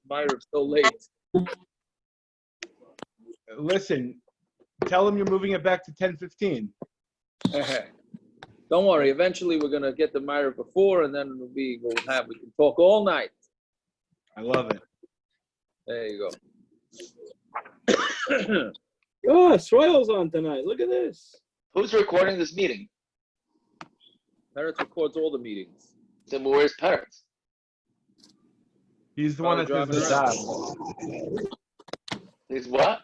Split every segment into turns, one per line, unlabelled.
Myra so late.
Listen, tell him you're moving it back to 10:15.
Don't worry. Eventually, we're gonna get the Myra before, and then we can talk all night.
I love it.
There you go.
Oh, Soil's on tonight. Look at this.
Who's recording this meeting?
Perek records all the meetings.
Then where's Perek?
He's the one that does the
Driving
job.
He's what?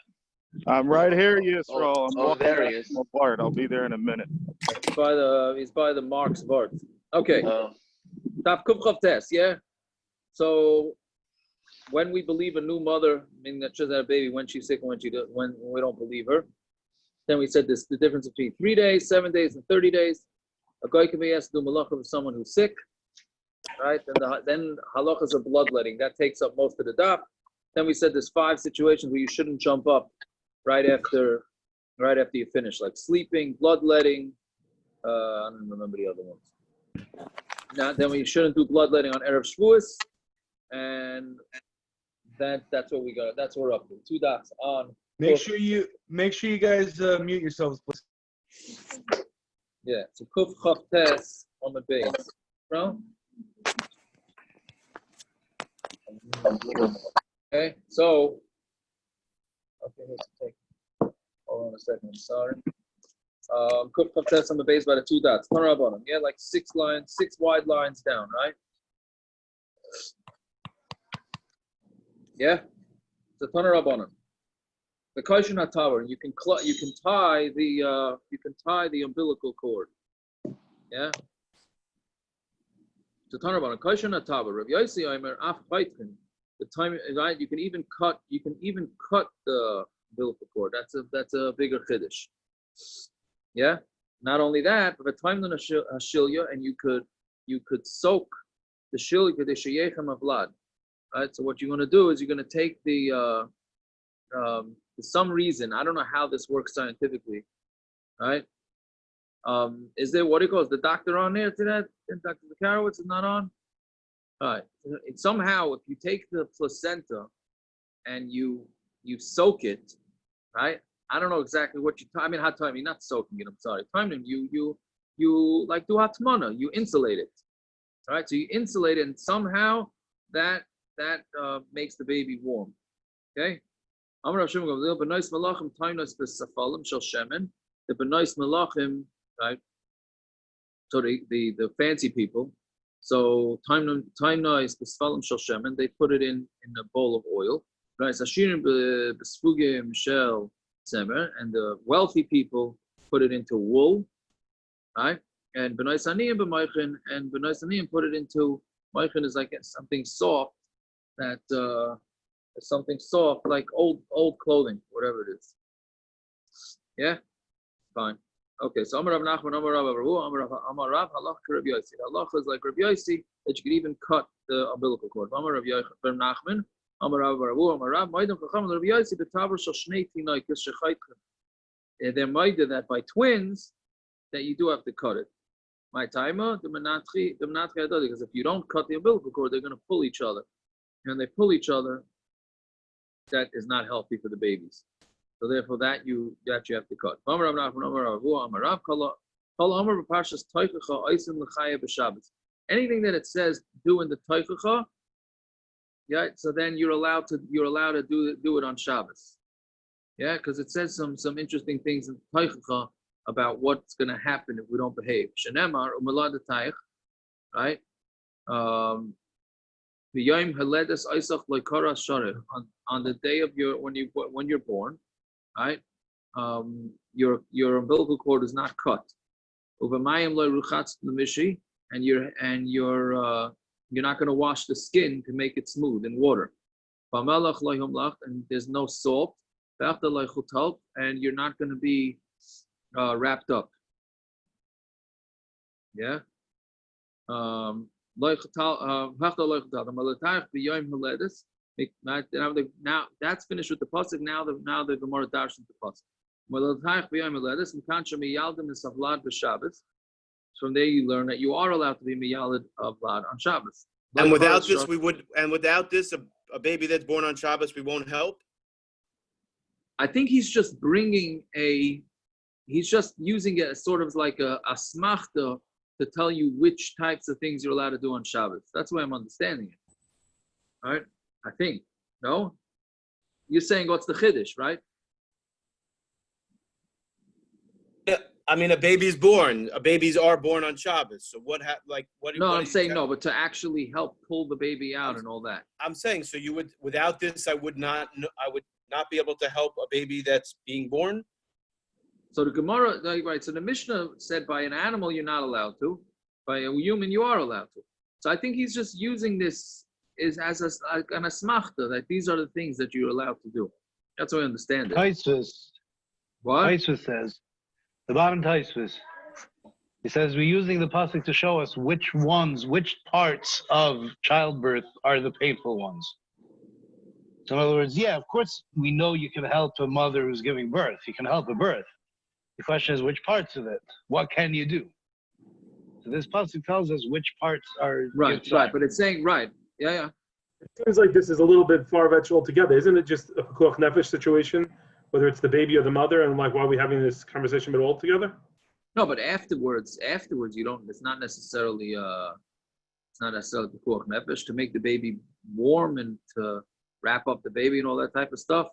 I'm right here, Yisrael.
Oh, there he is.
Apart. I'll be there in a minute.
He's by the Mark's Vart. Okay.
Oh.
Taf Kuf Chav Tes, yeah? So when we believe a new mother, meaning that she has a baby, when she's sick and when we don't believe her, then we said this: the difference between 3 days, 7 days, and 30 days. A guy can be asked to do malacha with someone who's sick, right? Then halachas of bloodletting, that takes up most of the daf. Then we said there's 5 situations where you shouldn't jump up right after you finish, like sleeping, bloodletting. I don't remember the other ones. Now, then we shouldn't do bloodletting on erev Shavuos, and that's what we got. That's what we're up to. 2 dots on.
Make sure you guys mute yourselves, please.
Yeah, so Kuf Chav Tes on the base. No? Okay, so let's take. Hold on a second. Sorry. Kuf Chav Tes on the base by the 2 dots. Turn up on them. Yeah, like 6 lines, 6 wide lines down, right? Yeah. So turn up on them. The Kaishan HaTavar, you can tie the umbilical cord. Yeah. So turn up on a Kaishan HaTavar. Rav Yossi Omer Af Baitkin. The time, right? You can even cut the umbilical cord. That's a bigger chiddush. Yeah. Not only that, but the time on a shilya, and you could soak the shilya the sheyechem of blood. Right. So what you're going to do is you're going to take for some reason, I don't know how this works scientifically, right? Is there, what do you call it, the doctor on there to that? Dr. Zakarowitz is not on? All right. Somehow, if you take the placenta and you soak it, right? I don't know exactly what how time you're not soaking it, I'm sorry. Time you like do hatmana, you insulate it. All right, so you insulate it, and somehow that makes the baby warm. Okay? Amar Hashem goes, the benois malachim taimnos b'safalim shel shemen. The benois malachim, right? So the fancy people. So taimnos b'safalim shel shemen. They put it in a bowl of oil. Right? Sashirim b'sfugim shel zemer. And the wealthy people put it into wool. Right? And benois aniyim b'maychin. And benois aniyim put it into maychin is like something soft that. Something soft, like old clothing, whatever it is. Yeah? Fine. Okay, so Amar Rav Nachman, Amar Rav Abaru, Amar Rav, Halach Rav Yossi. Halach is like Rav Yossi, that you could even cut the umbilical cord. Amar Rav Nachman, Amar Rav Abaru, Amar Rav, Maidam Chacham, Rav Yossi, the Tavar Shal Shnei Tinai Kis Shechaytchem. They're Maida that by twins, that you do have to cut it. My timer, the Menatri Adodi, because if you don't cut the umbilical cord, they're going to pull each other. And they pull each other, that is not healthy for the babies. So therefore that you have to cut. Anything that it says do in the teichacha, yeah, so then you're allowed to do it on Shabbos. Yeah, because it says some interesting things in the teichacha about what's going to happen if we don't behave. Shenemar u'melad teich, right? On the day of when you're born, right? Your umbilical cord is not cut. And you're not going to wash the skin to make it smooth in water. And there's no salt. And you're not going to be wrapped up. Yeah. Now that's finished with the pasuk. Now the Gemara darshan the pasuk. From there you learn that you are allowed to be miyalid of vlad on Shabbos.
And without this,
a baby that's born on Shabbos, we won't help?
I think he's just he's just using it as sort of like a asmachta to tell you which types of things you're allowed to do on Shabbos. That's the way I'm understanding it. All right? I think. No? You're saying what's the chiddush, right?
Yeah, I mean, a baby's born. Babies are born on Shabbos. So what?
No, I'm saying no, but to actually help pull the baby out and all that.
I'm saying so. You would, without this, I would not be able to help a baby that's being born.
So the Gemara, right? So the Mishnah said by an animal you're not allowed to, by a human you are allowed to. So I think he's just using this as an asmachta that these are the things that you're allowed to do. That's how I understand it.
Taisvus.
What?
Taisvus says, the bottom Taisvus. He says we're using the pasuk to show us which parts of childbirth are the painful ones. So in other words, yeah, of course we know you can help a mother who's giving birth. You can help a birth. The question is which parts of it? What can you do? So this pasuk tells us which parts are
right. But it's saying right. Yeah.
It seems like this is a little bit far-fetched altogether. Isn't it just a pikuach nefesh situation, whether it's the baby or the mother, and like why are we having this conversation about all together?
No, but afterwards you don't. It's not necessarily pikuach nefesh to make the baby warm and to wrap up the baby and all that type of stuff.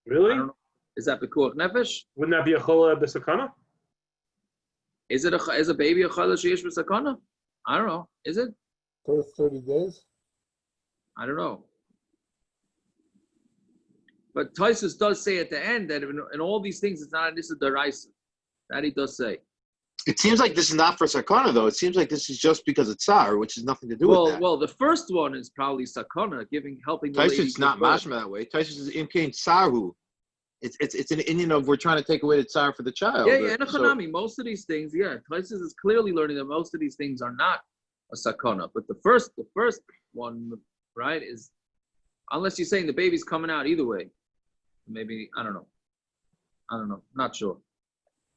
Really?
I don't know. Is that pikuach nefesh?
Wouldn't that be a chola b'sakana?
Is a baby a chola sheyesh b'sakana? I don't know. Is it?
First 30 days?
I don't know. But Taisus does say at the end that in all these things, it's not this is deraisa. That he does say.
It seems like this is not for sakana, though. It seems like this is just because it's tsar, which has nothing to do with that.
Well, the first one is probably sakana, helping the lady.
Taisus not mashma that way. Taisus is imkain tsaru. It's an Indian of we're trying to take away the tsar for the child.
Yeah, Hanami. Most of these things, Taisus is clearly learning that most of these things are not a sakana. But the first one, right, is unless you're saying the baby's coming out either way. Maybe I don't know. Not sure.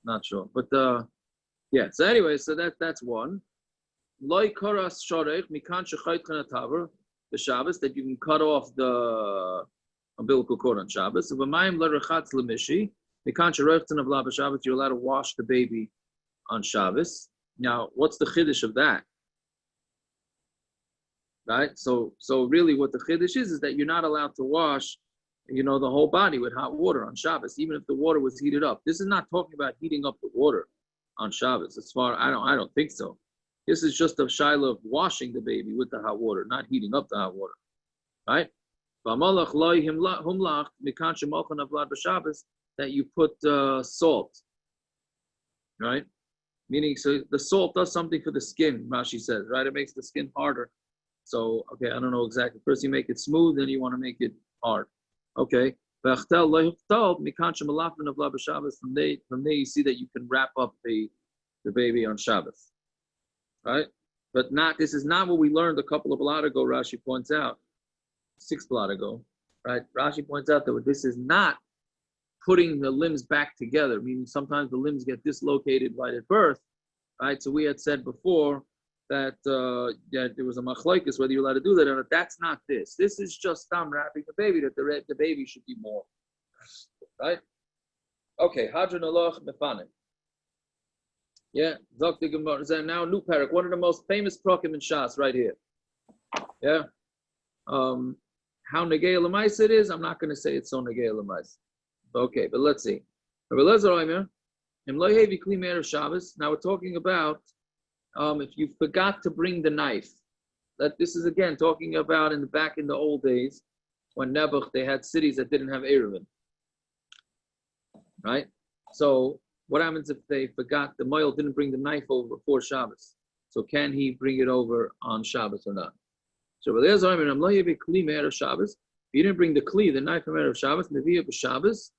But so anyway, so that's one. Loi koras shorech mikan shechayt chanataver the Shabbos that you can cut off the umbilical cord on Shabbos. V'mayim l'rechatz l'mishi mikan sherochtan avla b'Shabbos you're allowed to wash the baby on Shabbos. Now, what's the chiddush of that? Right. So really, what the chiddush is that you're not allowed to wash, the whole body with hot water on Shabbos, even if the water was heated up. This is not talking about heating up the water on Shabbos. I don't think so. This is just a shaila of washing the baby with the hot water, not heating up the hot water. Right? That you put salt. Right? Meaning, so the salt does something for the skin, Rashi says, right? It makes the skin harder. So, okay, I don't know exactly. First you make it smooth, then you want to make it hard. Okay. From there you see that you can wrap up the baby on Shabbos. Right? But this is not what we learned a couple of blot ago, Rashi points out. 6 blot ago. Right? Rashi points out that this is not putting the limbs back together, meaning sometimes the limbs get dislocated right at birth. Right? So we had said before that there was a machlokes whether you're allowed to do that or not. That's not this. This is just wrapping the baby, that the baby should be more. Right? Okay, Hadron Aloch Mefanim. Yeah, Dr. Gemara. Now, new Perek, one of the most famous prokim in Shas right here. Yeah. How Negei Lamais it is, I'm not going to say it's so Negei Lamais. Okay, but let's see. R Eliezer, now we're talking about if you forgot to bring the knife. That this is again talking about back in the old days when Nebuch they had cities that didn't have eruv. Right? So what happens if they forgot the mohel didn't bring the knife over before Shabbos? So can he bring it over on Shabbos or not? So if you didn't bring the kli, the knife from erev Shabbos, Shabbos,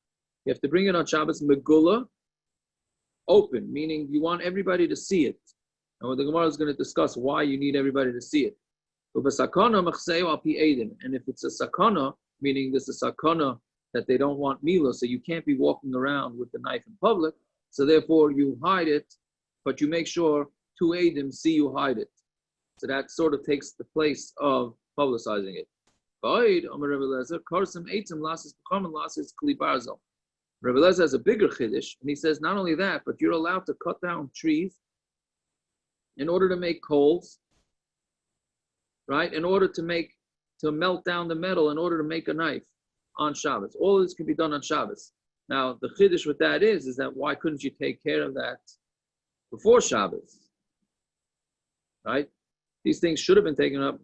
you have to bring it on Shabbos megula, open, meaning you want everybody to see it. And the Gemara is going to discuss why you need everybody to see it. And if it's a sakana, meaning there's a sakana that they don't want milah, so you can't be walking around with the knife in public, so therefore you hide it, but you make sure 2 eidim see you hide it. So that sort of takes the place of publicizing it. Void, Amar Rabbi Eliezer, Korsim Eitzim Lasis B'Chomen Lasis Kli Barzel. Rabbi Eliezer has a bigger chiddush, and he says not only that, but you're allowed to cut down trees in order to make coals, right? In order to melt down the metal, in order to make a knife on Shabbos. All of this can be done on Shabbos. Now, the chiddush with that is that why couldn't you take care of that before Shabbos, right? These things should have been taken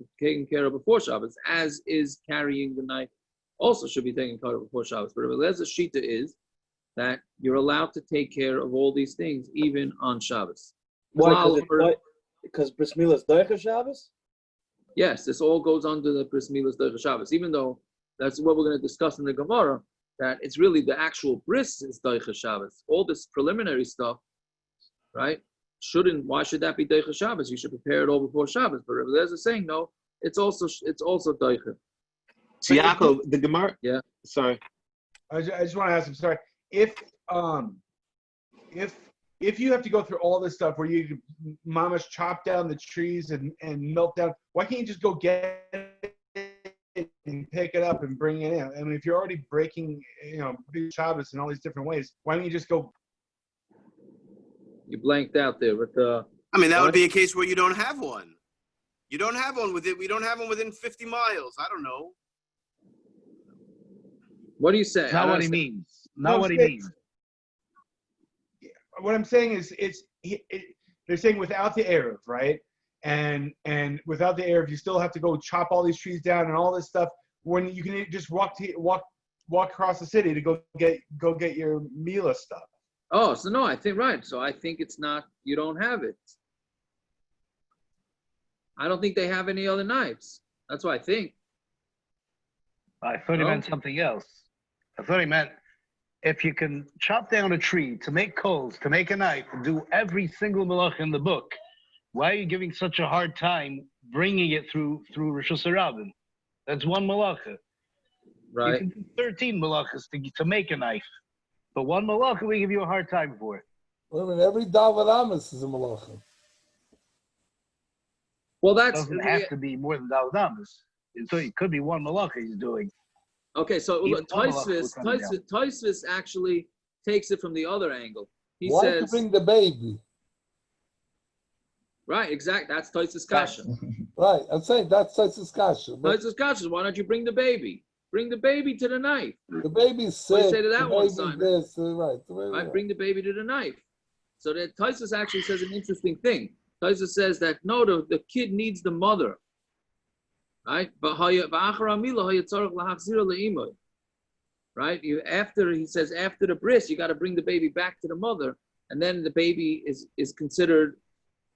care of before Shabbos, as is carrying the knife also should be taken care of before Shabbos. But Rabbi Eliezer's shita is that you're allowed to take care of all these things even on Shabbos.
Why? Because bris milah is doicha Shabbos?
Yes, this all goes under the bris milah doicha Shabbos, even though that's what we're going to discuss in the Gemara, that it's really the actual bris is doicha Shabbos. All this preliminary stuff, right? Why should that be doicha Shabbos? You should prepare it all before Shabbos. But Rabbi Eliezer is saying no, it's also doicha.
So Yaakov, the Gemara.
Yeah.
Sorry.
I just want to ask. I'm sorry. If you have to go through all this stuff where you mamash chop down the trees and melt down, why can't you just go get it and pick it up and bring it in? I mean, if you're already breaking, big Shabbos in all these different ways, why don't you just go?
You blanked out there with the.
I mean, that would be a case where you don't have one. You don't have one we don't have one within 50 miles. I don't know.
What do you say?
Not what he means. Not what he means.
What I'm saying is, they're saying without the eruv, right? And without the eruv, you still have to go chop all these trees down and all this stuff. When you can just walk across the city to go get your milah stuff.
Oh, so no, I think right. So I think it's not. You don't have it. I don't think they have any other knives. That's what I think.
I thought he meant something else. I thought he meant if you can chop down a tree to make coals, to make a knife, and do every single malach in the book, why are you giving such a hard time bringing it through Rosh Hashanah? That's one malacha.
Right.
You can do 13 malachas to make a knife, but one malacha we give you a hard time for it.
Well, I mean, every David Amos is a malacha.
Well,
It doesn't have to be more than David Amos. So it could be one malacha he's doing.
Okay, so Tosfos actually takes it from the other angle. He
Why
says,
to bring the baby?
Right, exactly. That's Tosfos kasha.
Right, I'm saying that's Tosfos kasha.
Tosfos kasha. Why don't you bring the baby? Bring the baby to the knife.
The baby's sick.
What do you say to that one, Simon?
Right.
Bring the baby to the knife. So that Tosfos actually says an interesting thing. Tosfos says that no, the kid needs the mother. Right? Right? He says after the bris, you got to bring the baby back to the mother, and then the baby is considered.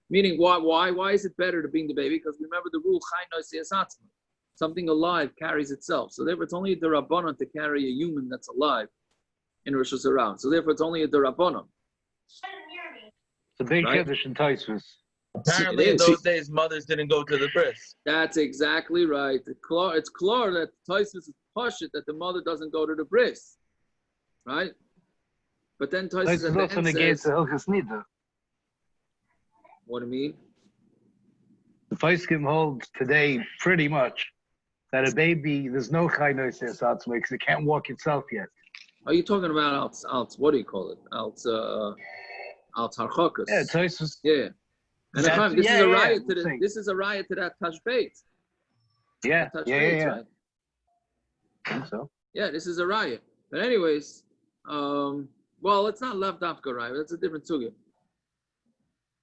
Meaning, why is it better to bring the baby? Because remember the rule, something alive carries itself. So therefore, it's only a derabanan to carry a human that's alive in Rosh Hashanah. So therefore, it's only a derabanan.
It's a big kiddush in Tosfos.
Apparently, in those days, mothers didn't go to the bris.
That's exactly right. It's clear that Tosfos is pashut that the mother doesn't go to the bris, right? But then Tosfos at the end says, what do you mean?
The Paiskim holds today pretty much that a baby, there's no chaynos because it can't walk itself yet.
Are you talking about alt what do you call it? Alt harchokas.
Yeah, Tosfos.
Yeah. And this is a riot to the. This is a riot to that tashbeit.
Yeah, yeah.
Right?
I think so.
Yeah, this is a riot. But anyways, well, it's not left after riot. That's a different sugya.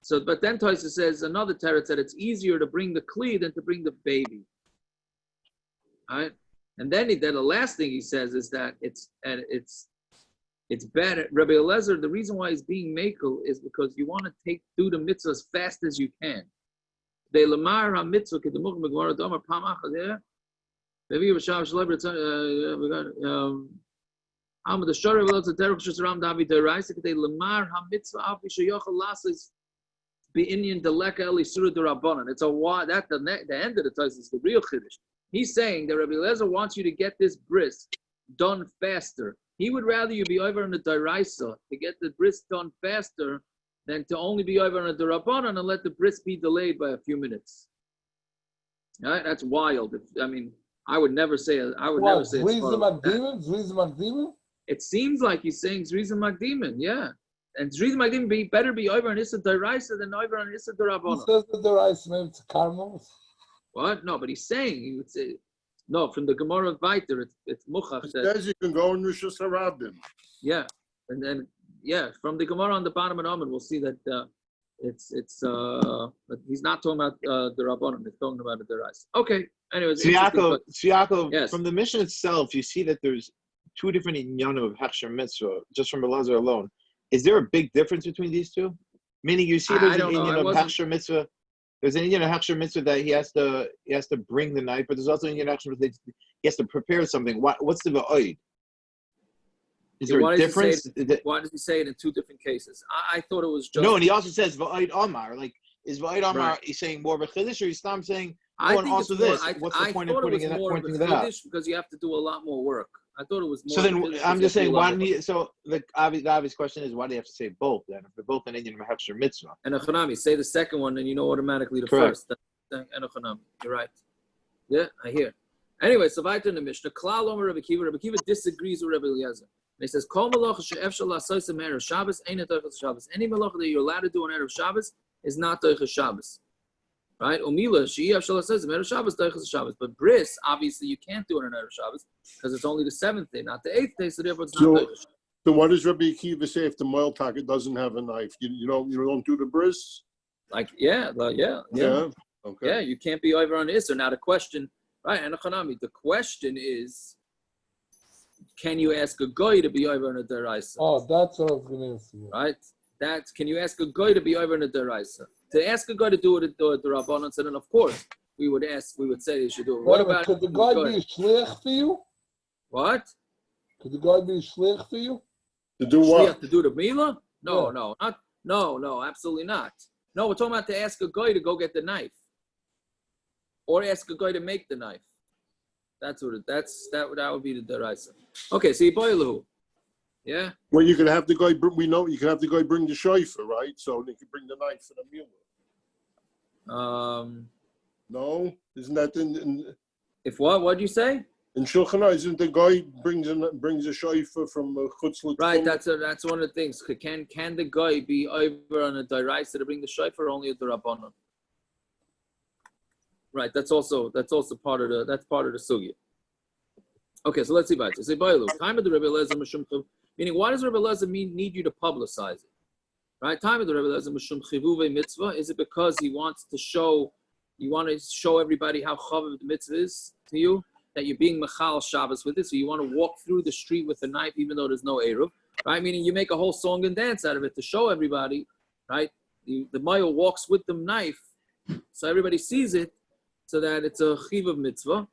So, but then Tosfos says another teretz that it's easier to bring the kli than to bring the baby. All right, and then the last thing he says is that it's better. Rabbi Eliezer, the reason why he's being makel is because you want to do the mitzvah as fast as you can. The lamar ha-mitzvah kedemuch megvara domar pamach there. Maybe b'shav shleib we got Amud the shore will also derech shesram David deiraisa kedei lamar ha-mitzvah afi sheyochel lasis be'inyan deleka elisura derabanan. It's a why that the end of the Tosfos is the real chiddush. He's saying that Rabbi Eliezer wants you to get this bris done faster. He would rather you be over on the deraisa to get the bris done faster than to only be over on the derabanan and let the bris be delayed by a few minutes. All right, that's wild. I would never say. I would
What?
never say. It's
Zriza
follow like that.
Magdimin? Zriza Magdimin?
It seems like he's saying Zriza Magdimin, yeah. And Zriza Magdimin better be over on Issa Daraisa than over on Issa
Who
Darabana.
says that the rice maybe it's Karmos?
What? No, but he's saying, he would say, no, from the Gemara Viter, it's Muchach.
It
That,
says you can go in Rishus Harabim.
yeah. And then, yeah, from the Gemara on the bottom of Amud, we'll see that but he's not talking about the Rabbanon, he's talking about the Daraisa. Okay, anyways.
Yaakov,
Yes.
from the mission itself, you see that there's two different inyanim of Hechsher Mitzvah, just from Eliezer alone. Is there a big difference between these two? Meaning you see there's an inyan of Hechsher Mitzvah. There's an inyan of Hechsher Mitzvah that he has to bring the knife, but there's also an inyan of Hechsher Mitzvah that he has to prepare something. What's the va'oid? Is there a difference?
Why does he say it in two different cases? I thought it was just...
No, and he also says va'oid Omar. Like, is va'oid Omar, he's saying more of a chiddush, or he's not saying, oh, and also this. What's the point of pointing that out?
Because you have to do a lot more work. I thought it was more...
So then, I'm just saying, why didn't he... So the obvious question is, why do you have to say both then? If they're both an Indian Hechsher Mitzvah.
And Echanami, say the second one, and you know automatically the
Correct.
first. And Echanami, you're right. Yeah, I hear. Anyway, so Vaita in the Mishnah, Klal Omer Rabbi Akiva. Rabbi Akiva disagrees with Rabbi Eliezer. And he says, Kol malacha she'efshal la'asosem erev Shabbos, ain't it doiches Shabbos. Any malacha that you're allowed to do on erev Shabbos is not doiches Shabbos. Right? Milah she'efshal la'asosem erev Shabbos, doiches Shabbos. But bris, obviously, you can't do it on erev Shabbos because it's only the 7th day, not the 8th day, so therefore it's not doiches Shabbos.
So what does Rabbi Akiva say if the mohel target doesn't have a knife? You don't do the bris?
Like, yeah.
Okay.
Yeah, you can't be over on Isser. Now the question, right, and the question is, can you ask a guy to be over on a deraisa?
Oh, that's what I was going to answer.
Right? Can you ask a guy to be over on a deraisa? To ask a guy to do it at the Rabbanon, then of course we would say they should do it. What about
could the guy be a shliach for you?
What?
Could the guy be a shliach for you?
To do what?
Shliach to do the milah?
Yeah.
No, absolutely not. No, we're talking about to ask a guy to go get the knife, or ask a guy to make the knife. That would be the deraisa. Okay, so Yiboilu, yeah.
Well, you can have the guy. We know you can have the guy bring the shofar, right? So they can bring the knife for the milah. No, isn't that in
if what? What'd you say?
In Shulchan Aruch, isn't the guy brings a shofar from Chutz L'Tchum?
Right, that's one of the things. Can the guy be over on a deraisa to bring the shofar, or only at the Rabbanon? Right, that's also part of the sugya. Okay, so let's see about it. Say time of the Rebbe Eliezer Mishum, meaning why does Rebbe Eliezer need you to publicize it? Right, time of the Rebbe Eliezer Mishum Chivuve mitzvah. Is it because you want to show everybody how chaviv the mitzvah is to you, that you're being machal Shabbos with it, so you want to walk through the street with a knife even though there's no eruv, right? Meaning you make a whole song and dance out of it to show everybody, right? The mohel walks with the knife, so everybody sees it. So that it's a chiv mitzvah.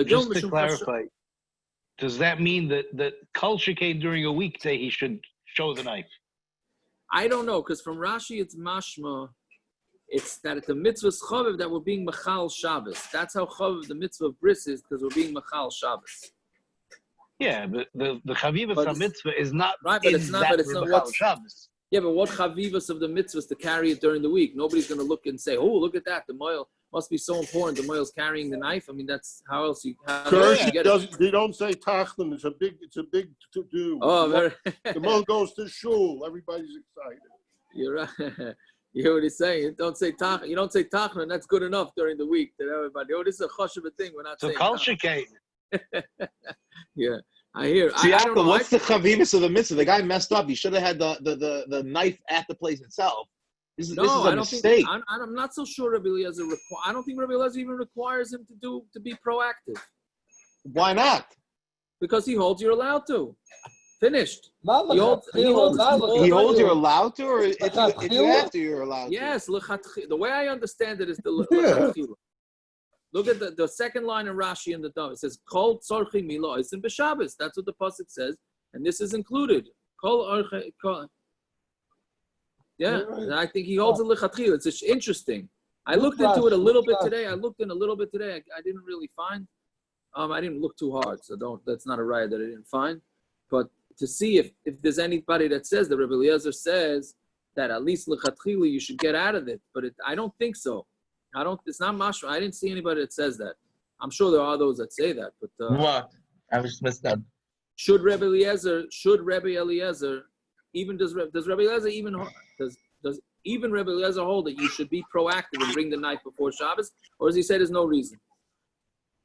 Just to clarify, does that mean that Kol Shekei during a weekday he should show the knife?
I don't know, because from Rashi it's mashma. It's that it's a mitzvah's chaviv that we're being machal Shabbos. That's how chaviv the mitzvah of bris is, because we're being machal Shabbos.
Yeah, but the chavivas of mitzvah is not
right, but it's not what
Shabbos.
Yeah, but what chavivas of the mitzvahs to carry it during the week? Nobody's going to look and say, "Oh, look at that! The mohel must be so important. The mohel's carrying the knife." I mean, that's how else you get it.
They don't say tachlim. It's a big to do.
Oh, very.
The mohel goes to shul. Everybody's excited.
You're right. You hear what he's saying? You don't say tachlim, and that's good enough during the week that everybody. Oh, this is a choshev thing. We're not saying.
So Kol Shekei.
Yeah. I hear.
See, what's the chavivus of the mitzvah? The guy messed up. He should have had the knife at the place itself. This is a mistake.
I'm not so sure Rabbi Eliezer I don't think Rabbi Eliezer even requires him to be proactive.
Why not?
Because he holds you're allowed to. Finished.
He holds you're allowed to, or if you have to, you're allowed to.
Yes, the way I understand it is the lechatchila. Look at the second line in Rashi in the Daf. It says, Kol tzorchi milah is in b'Shabbos. That's what the pasuk says, and this is included. Yeah, and I think he holds a lechatchila. It's just interesting. I looked into it a little bit today. I didn't really find. I didn't look too hard, so that's not a riot that I didn't find. But to see if there's anybody that says that Rabbi Eliezer says that at least lechatchila you should get out of it, but I don't think so. It's not mashma. I didn't see anybody that says that. I'm sure there are those that say that, but
What? I was missed out.
should Rebbe Eliezer, even does Rebbe Eliezer even does even Rebbe Eliezer hold that you should be proactive and bring the knife before Shabbos, or does he say there's no reason?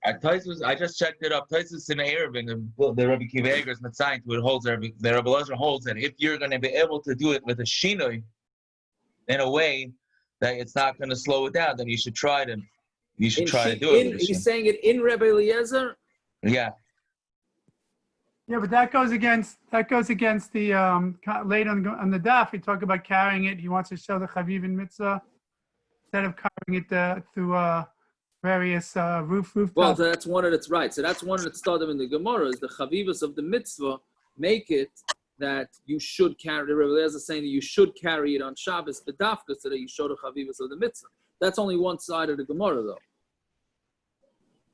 I just checked it up. Taisus in eruv in the Rebbe Akiva Eger's Mitzvah, it holds the Rebbe Eliezer holds that if you're going to be able to do it with a shinoi in a way that it's not going to slow it down, then you should try to do it.
He's saying it in Rebbe Eliezer.
Yeah.
Yeah, but that goes against the later on the daf. We talk about carrying it. He wants to show the chaviv in mitzvah instead of carrying it through various roof.
Well, so that's one of its right. So that's one of its started in the Gemara is the chavivas of the mitzvah make it that you should carry. The Rebbe Eliezer is saying that you should carry it on Shabbos the dafka so that you show the chavivas of the mitzvah. That's only one side of the Gemara, though.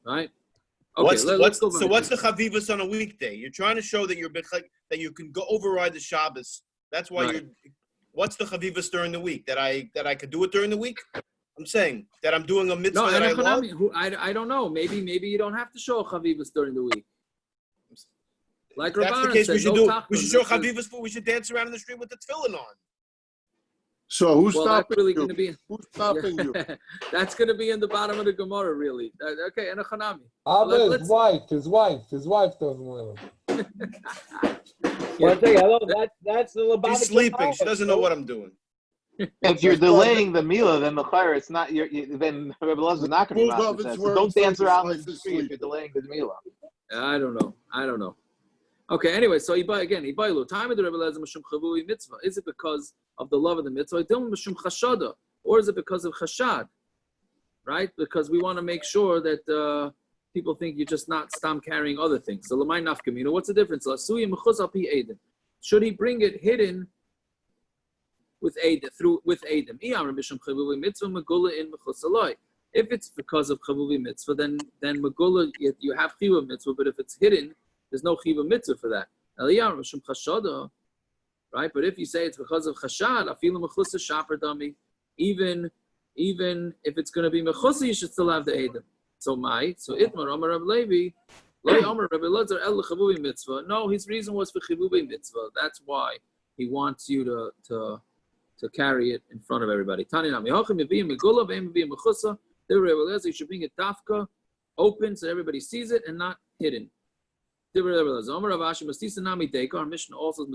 Right? Okay,
what's the chavivas on a weekday? You're trying to show that you can go override the Shabbos. That's why you're. What's the chavivas during the week? That I could do it during the week? I'm saying that I'm doing a mitzvah that I love.
I don't know. Maybe you don't have to show chavivas during the week. Like
that's
Rabbanan
the case.
said,
We should do. We should show chavivas. We should dance around in the street with the tefilin on.
So who's stopping
really
you?
Gonna be,
who's stopping you?
That's going to be in the bottom of the Gemara, really. Okay, and a chanami.
His wife doesn't want him.
One thing, hello, that's the Lubavitch.
She's sleeping. She doesn't know what I'm doing.
If you're delaying the milah, then the it's not. Then Rebbe Eliezer is not going to be. So don't dance around in the street if you're delaying the milah.
I don't know. Okay, anyway, so Ibailu, time of the Rebbe Eliezer Mishum Chavui mitzvah. Is it because of the love of the mitzvah? Mishum Chashada, or is it because of Chashad? Right? Because we want to make sure that people think you're just not stam carrying other things. So Lamai Nafkamina, what's the difference? Should he bring it hidden with Edim, with Edim? If it's because of Chavuvi mitzvah, then Megula, you have Chiva mitzvah, but if it's hidden, there's no chiva mitzvah for that. Right? But if you say it's because of chashad, afilu mechusa shaper dami, even if it's going to be mechusa, you should still have the edim. So itmar Amar Reb Levi, lo Amar Reb Eliezer el lechavuvi mitzvah. No, his reason was for chivuvi mitzvah. That's why he wants you to carry it in front of everybody. Tani nami hachim yaviyim megula ve'im yaviyim mechusa. The Reb Eliezer, you should bring it dafka, open so everybody sees it and not hidden. Our Mishnah also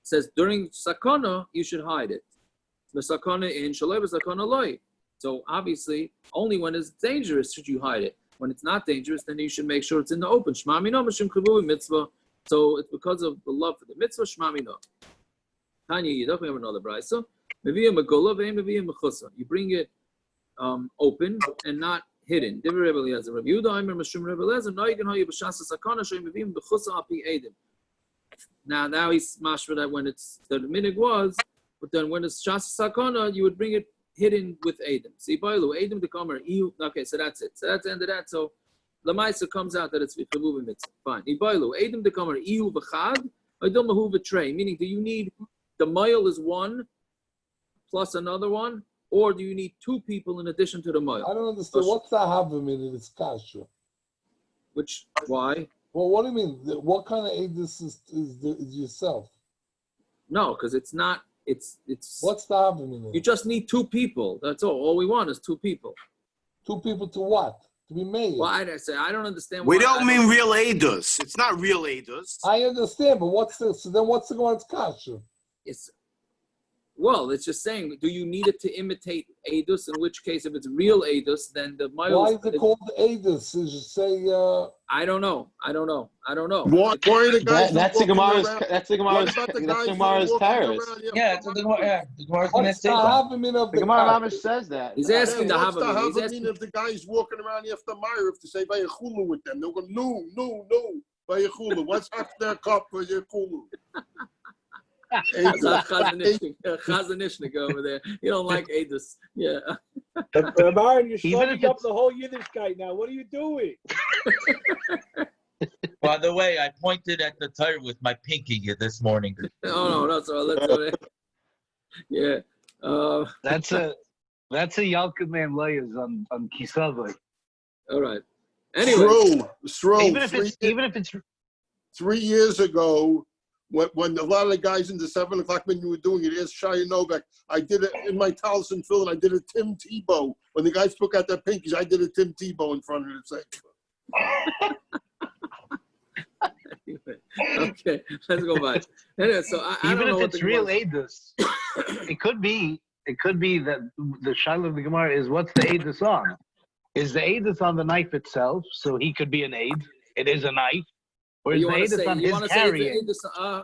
says during sakana you should hide it. So obviously, only when it's dangerous should you hide it. When it's not dangerous, then you should make sure it's in the open. So it's because of the love for the mitzvah. We have another bris. You bring it open and not hidden. Now he's mashma that when it's the minig was, but then when it's shas sakana, you would bring it hidden with Edim. See, Edim the comer. Okay, so that's it. So that's the end of that. So Lamaisa comes out that it's v'chavuv mitzvah. Fine. Edim the comer. Iu v'chad. Edim mahu v'trei. Meaning, do you need the mohel is one plus another one? Or do you need two people in addition to the mohel?
I don't understand. What's the havim in it's kasha?
Why?
Well, what do you mean? What kind of edus is yourself?
No, because it's not. It's.
What's the havim in it?
You just need two people. That's all. All we want is two people.
Two people to what? To be made.
Well, I don't understand.
We don't mean real edus. It's not real edus.
I understand, but what's the one that's kasha?
Well, it's just saying, do you need it to imitate Eidus? In which case, if it's real Eidus, then the mohel.
Why is it called Eidus? Is you say?
I don't know.
Why are the guys?
That's the Gemara's. That's the Gemara's Paris.
Yeah, it's the Gemara's.
The Gemara Mamish says that.
He's asking the
What's
Havamim.
the Havamim if the guy's walking around after Meyer if to say Vayechulu with them? They'll go, no, Vayechulu. What's after their cup for Vayechulu?
Chazanishnik over there. You don't like Eidus. Yeah.
Baron, you're slugging up the whole Yiddishkeit now. What are you doing?
By the way, I pointed at the tire with my pinky this morning.
No, that's all. Yeah.
That's a That's a Yalkut Man layers on Kisavai.
All right. Anyway,
Sro,
even if it's
3 years ago, when a lot of the guys in the 7 o'clock menu were doing it, asked Shia Novak. I did it in my Talis and Phil, and I did a Tim Tebow. When the guys took out their pinkies, I did a Tim Tebow in front of the safe.
Okay, let's go back. Anyway, so I
even
don't know
if
what
it's real Eidos, it could be that the Shiloh of the Gemara is what's the Eidos on? Is the Eidos on the knife itself, so he could be an aid? It is a knife. Or is the Eidos on his carrying?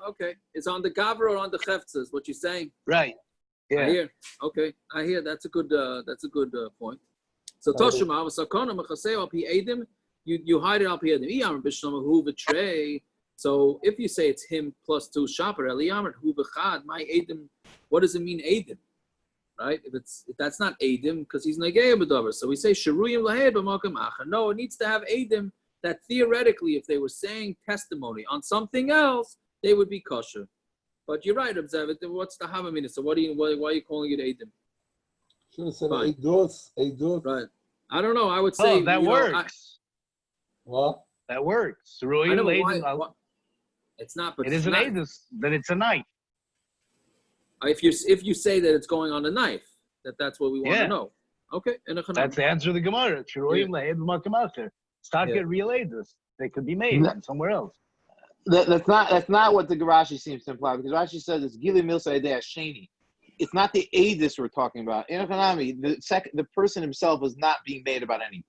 Okay, it's on the Gavra or on the Chefza is what you're saying.
Right. Yeah.
I hear. Okay, I hear. That's a good point. So Toshima, sakana mechasei al pi edim, you hide it al pi edim. Iyamar b'shlama hu v'trei. So if you say it's him plus 2 shaper, Eliyamar hu v'chad, my edim. What does it mean edim? Right? If that's not edim, because he's negei b'davar. So we say sheruyim lahed b'makam acher. No, it needs to have edim. That theoretically, if they were saying testimony on something else, they would be kosher. But you're right, observe it. What's the havamina? So why are you calling it edim?
Should have said eidos.
Right. I don't know. I would say
that works.
What?
That works.
I know, why, it's not. But
it is an eidos. Then it's a knife.
If you say that it's going on a knife, that's what we want to know. Okay.
That's the answer to the Gemara. Start get real eidos. They could be made somewhere else.
That's not what the Rashi seems to imply, because Rashi says it's Gili Milsa Edei Sheni. It's not the Eidus we're talking about. In Hanami, the person himself is not being made about anything.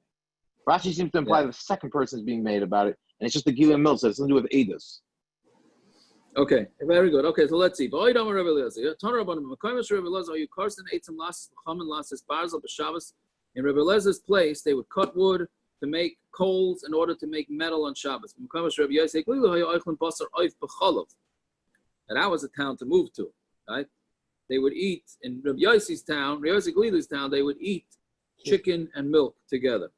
Rashi seems to imply the second person is being made about it, and it's just the Gili Milsa. It's nothing to do with Eidus.
Okay, very good. Okay, so let's see. In Rebbe Eliezer's place, they would cut wood to make coals in order to make metal on Shabbos. And that was a town to move to, right? They would eat, in Rabbi Yossi's town, Rabbi Yossi Glilu's town, they would eat chicken and milk together.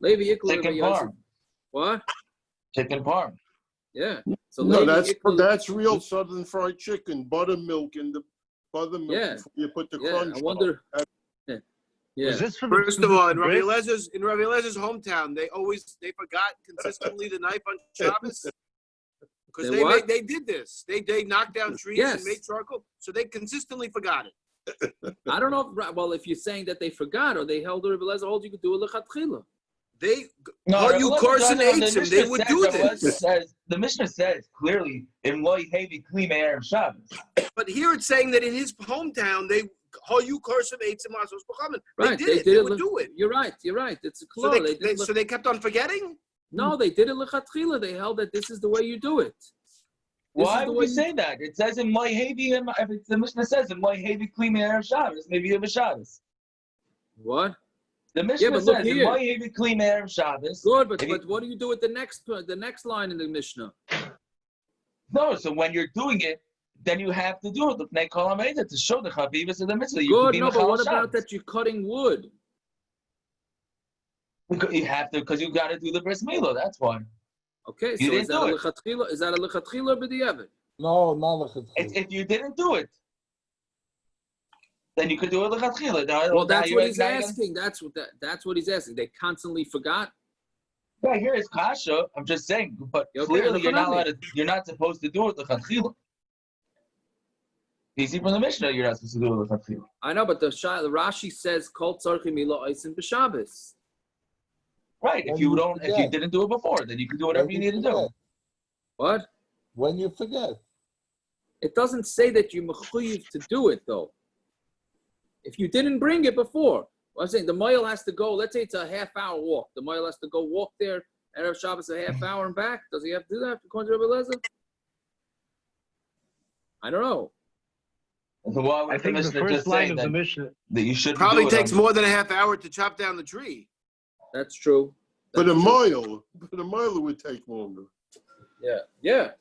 Chicken parm.
What?
Chicken parm.
Yeah. So
no, that's real Southern fried chicken, buttermilk in the buttermilk.
Yeah.
You put the crunch.
I wonder. Yeah.
First of all, in Rabbi Eliezer's hometown, they forgot consistently the knife on Shabbos. Because they did this. They knocked down trees and made charcoal, so they consistently forgot it.
I don't know. If you're saying that they forgot or they held Rebbe Eliezer hold, you could do a lechatchila.
Carson hates him. They would do this.
The Mishnah says clearly in loy heavy clean air of Shabbos.
But here it's saying that in his hometown they. Carson hates him.
Right,
they would do it.
You're right. It's a clue.
So they kept on forgetting.
No, they did it lechatchila. They held that this is the way you do it.
Why would you say that? It says in my heavy. If the Mishnah says in my heavy clean air of Shabbos, maybe you have a Shabbos.
What?
The Mishnah says in my heavy clean air of Shabbos.
Good, but what do you do with the next line in the Mishnah?
No, so when you're doing it, then you have to do it to show the chavivas of the mitzvah.
Good, no, but what about that you're cutting wood?
You have to, because you got to do the bris milah. That's why.
Okay, so is that a lechatchila b'diavad?
No, not lechatchila.
If you didn't do it, then you could do it lechatchila.
Well, that's what he's asking. That's what he's asking. They constantly forgot.
Yeah, here is kasha. I'm just saying, but clearly you're not allowed to. You're not supposed to do it lechatchila. You see from the Mishnah, you're not supposed to do it lechatchila.
I know, but the Rashi says kol tzarchi milah oisin b'Shabbos.
Right. If you didn't do it before, then you can do whatever you need to do.
What?
When you forget.
It doesn't say that you're mechuyev to do it though. If you didn't bring it before, I'm saying the mohel has to go. Let's say it's a half-hour walk. The mohel has to go walk there and have Shabbos a half hour and back. Does he have to do that according to Rebbe Eliezer? I don't know.
I think the first line of the Mishnah that you should
probably takes more than a half hour to chop down the tree.
That's true.
But a mohel would take longer.
Yeah.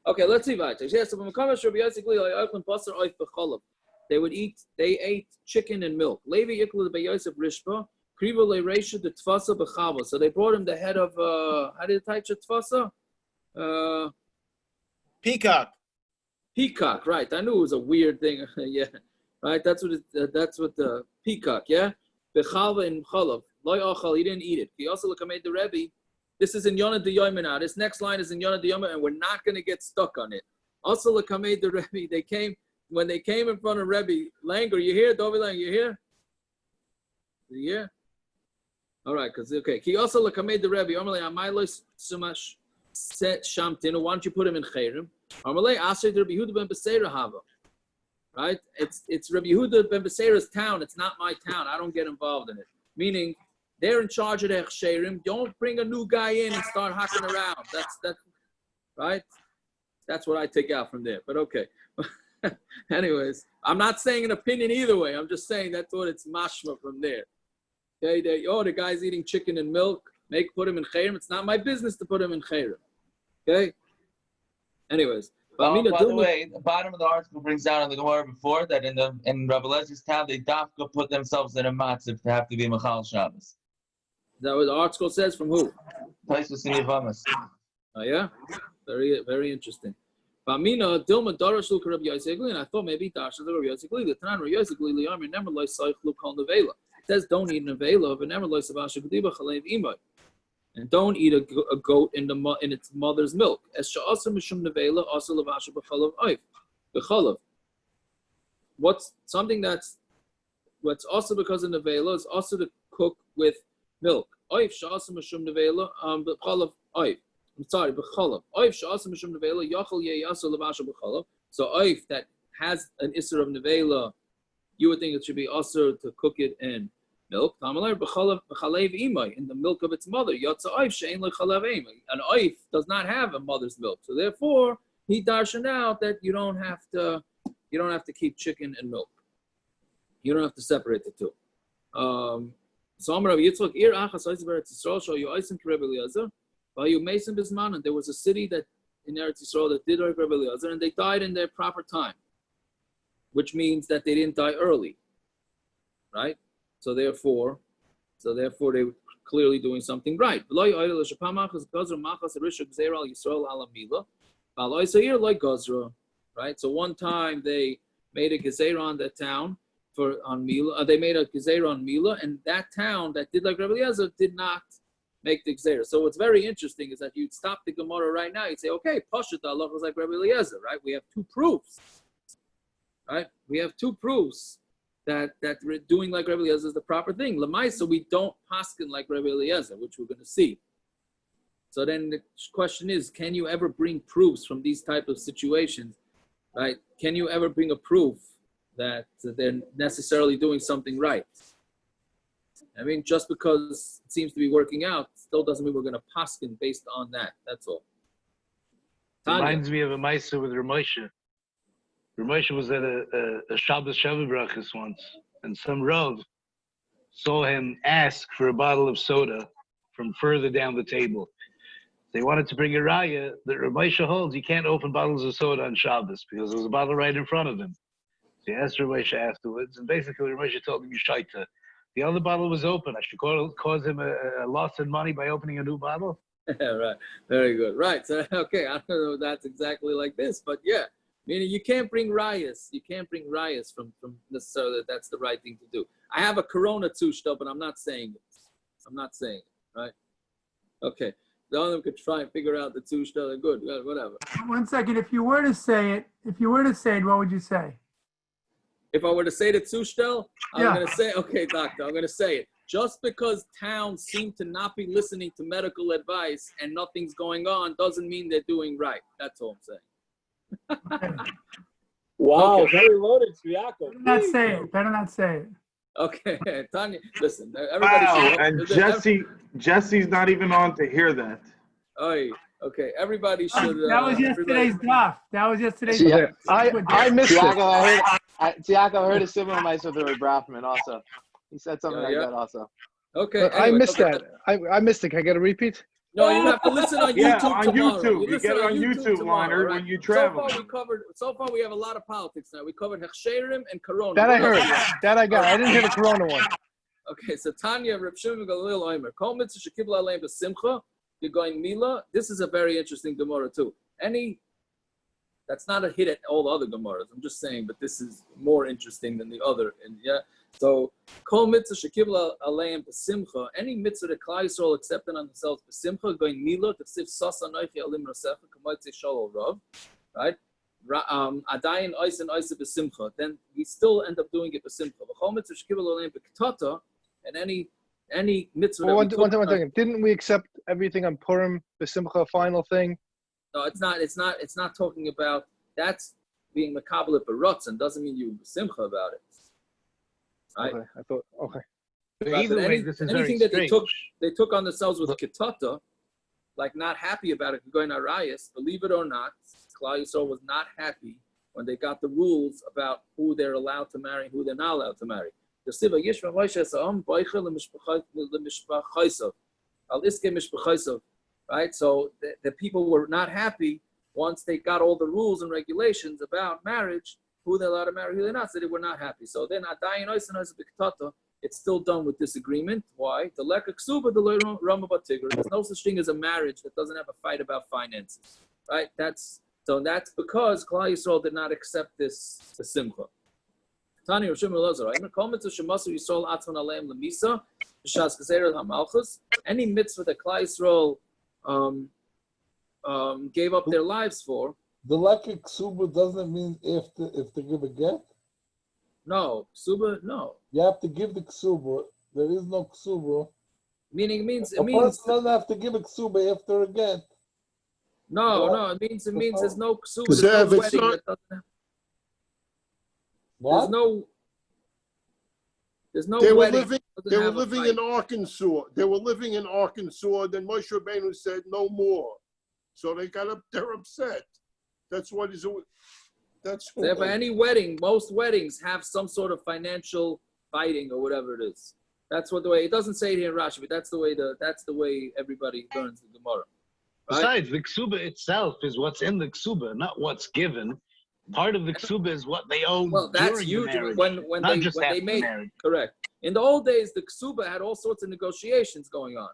Okay, let's see. They ate chicken and milk. So they brought him the head of how did it type tfasa?
Peacock.
Peacock, right? I knew it was a weird thing. Yeah, right. That's what peacock, yeah? Bechalva and chalav. Loy achal, he didn't eat it. He also made the Rebbe. This is in Yonah de Yomer now. This next line is in Yonah de Yomer, and we're not going to get stuck on it. Also, made the Rebbe. When they came in front of Rebbe Langer, you hear? Dovi Langer, you hear? You hear? All right, because okay. He also made the Rebbe. Amalei Amailos Sumash set Shamtin. Why don't you put him in Chayrim? Amalei Asher Rabbi Yehuda ben Beseira Hava. Right? It's Rabbi Yehuda ben Beseira's town. It's not my town. I don't get involved in it. Meaning, they're in charge of the Chayrim. Don't bring a new guy in and start hacking around. That's right. That's what I take out from there. But okay. Anyways, I'm not saying an opinion either way. I'm just saying that's what it's mashma from there. Okay, the guy's eating chicken and milk. Put him in chayrim. It's not my business to put him in chayrim. Okay. Anyways,
by the way, the bottom of the article brings down in the Gemara before that in Rabbi Eliezer's town they dafka put themselves in a matziv to have to be Michal Shabbos.
Is that what the article says? From who?
Taisus in Yavamas.
Oh yeah, very very interesting. Famina Dilma Darash Luka Rabbi Yosegli, and I thought maybe Dash Rabbi Yosegli. The Tanan Rabbi Yosegli Liamir never loy Saich Lukal Nevela. It says don't eat nevela, but never loy Savasha Gediba Chalev Imay, and don't eat a goat in its mother's milk. Es Sha'asa Mishum Nevela also Lavasha B'Chalav Oif B'Chalav. What's also because of nevela is also to cook with milk. Oif Sha'asa Mishum Nevela B'Chalav Oif. I'm sorry, b'chalav. Oif she'asa mishum nevela yachal yeyasu levasha b'chalav. So oif that has an isser of nevela, you would think it should be also to cook it in milk. Tamalay b'chalav b'chalev imay, in the milk of its mother. Yatsa oif she'ein lechalav imay. An oif does not have a mother's milk, so therefore he darshan out that you don't have to keep chicken and milk. You don't have to separate the two. So Amar Rabbi Yitzchak ir achas ois b'Eretz Yisrael shal yoisim k'Rebbe Eliezer. And there was a city that in Eretz Yisrael that did like Rabbi Eliezer, and they died in their proper time, which means that they didn't die early, right? So therefore they were clearly doing something right. Right. So one time they made a gezeira on that town on milah. They made a gezeira on milah, and that town that did like Rabbi Eliezer did not make the gezeira. So what's very interesting is that you'd stop the Gemara right now. You'd say, okay, Pashat Allah was like Rabbi Eliezer, right? We have two proofs, right? We have two proofs that doing like Rabbi Eliezer is the proper thing. Lamaisa, we don't paskin like Rabbi Eliezer, which we're going to see. So then the question is, can you ever bring proofs from these type of situations, right? Can you ever bring a proof that they're necessarily doing something right? I mean, just because it seems to be working out, still doesn't mean we're going to paskin based on that. That's all.
Reminds me of a Maisa with Ramosha. Ramosha was at a Shabbos Sheva Brachas once, and some Rav saw him ask for a bottle of soda from further down the table. They wanted to bring a raya that Ramosha holds you can't open bottles of soda on Shabbos because there was a bottle right in front of him. So he asked Ramosha afterwards, and basically Ramosha told him, you shaita. The other bottle was open. I should cause him a loss in money by opening a new bottle.
Right. Very good. Right. So, okay. I don't know if that's exactly like this, but yeah. Meaning you can't bring rayas. You can't bring rayas from necessarily that that's the right thing to do. I have a Corona tushta, but I'm not saying it. I'm not saying it. Right. Okay. The other one could try and figure out the tushta. They're good. Whatever.
1 second. If you were to say it, what would you say?
If I were to say the tushtel, I'm going to say, okay, doctor, I'm going to say it. Just because towns seem to not be listening to medical advice and nothing's going on doesn't mean they're doing right. That's all I'm saying.
Wow,
okay.
very loaded, Tzviako.
Better not say it.
Okay, Tanya, listen, everybody.
And Jesse's not even on to hear that.
Okay, everybody should.
That was yesterday's daf.
I missed it. Tiago heard a similar Maisa with Brafman also. He said something like that also.
Okay,
anyway, I missed that. I missed it. Can I get a repeat?
No, you have to listen on YouTube
on
tomorrow.
YouTube. You get it on YouTube, Liner, right? When you travel.
So far we have a lot of politics now. We covered Hechsherim and Corona.
That I heard. That I got. I didn't hear the Corona one.
Okay, so Tanya, Reb Shimon Galil Omer. Kol mitzvah shekibla aleim b'simcha. You're going milah. This is a very interesting Gemara too. That's not a hit at all the other Gemaras. I'm just saying, but this is more interesting than the other. And yeah, So, kol mitzvah shekibla aleim b'simcha. Any mitzvah that Klal Yisrael accepted on themselves b'simcha, going milah t'chsiv sasa noichi alim rasecha k'motzei shalol rav, right? Adayin ois and ois b'simcha. Then we still end up doing it b'simcha. V'chol mitzvah shekibla aleim b'ktata, and any mitzvah.
Well, one second. Didn't we accept everything on Purim, the Simcha final thing?
No, it's not. It's not talking about that's being makabel b'rotzen. Doesn't mean you simcha about it. Right?
Okay, I thought. Okay.
Right,
Either way, this is
anything
very
that they took on themselves with kitata, like not happy about it, going arayas. Believe it or not, Klal Yisrael was not happy when they got the rules about who they're allowed to marry, who they're not allowed to marry. The siva yishma Moshe sa'am b'oichel l'mishpachaisav al iske mishpachaisav. Right, so the people were not happy once they got all the rules and regulations about marriage, who they're allowed to marry, who they're not. So they were not happy. So then adayin ois and ois b'ktata. It's still done with disagreement. Why? The leka ksuba the rama batigr. There's no such thing as a marriage that doesn't have a fight about finances. Right? That's because Klal Yisrael did not accept this simcha. Tani Rosh Eliezer. Any mitzvah that Klal Yisrael gave up their lives for.
The leka ksuba doesn't mean if they give a get.
No, ksuba, no.
You have to give the ksuba. There is no ksuba.
Meaning
a person doesn't have to give a ksuba after a get.
No, it means there's no ksuba. There's no wedding that doesn't have.
What?
There's no
They were
wedding.
living in Arkansas. They were living in Arkansas. Then Moshe Rabbeinu said no more. So they're upset. That's what is. That's
yeah, but any wedding, most weddings have some sort of financial fighting or whatever it is. That's what the way it doesn't say it here in Rashi, but that's the way everybody learns the Gemara. Right?
Besides, the ksuba itself is what's in the ksuba, not what's given. Part of the ksuba is what they own.
Well, that's
usually
when they made
marriage.
Correct. In the old days, the ksuba had all sorts of negotiations going on,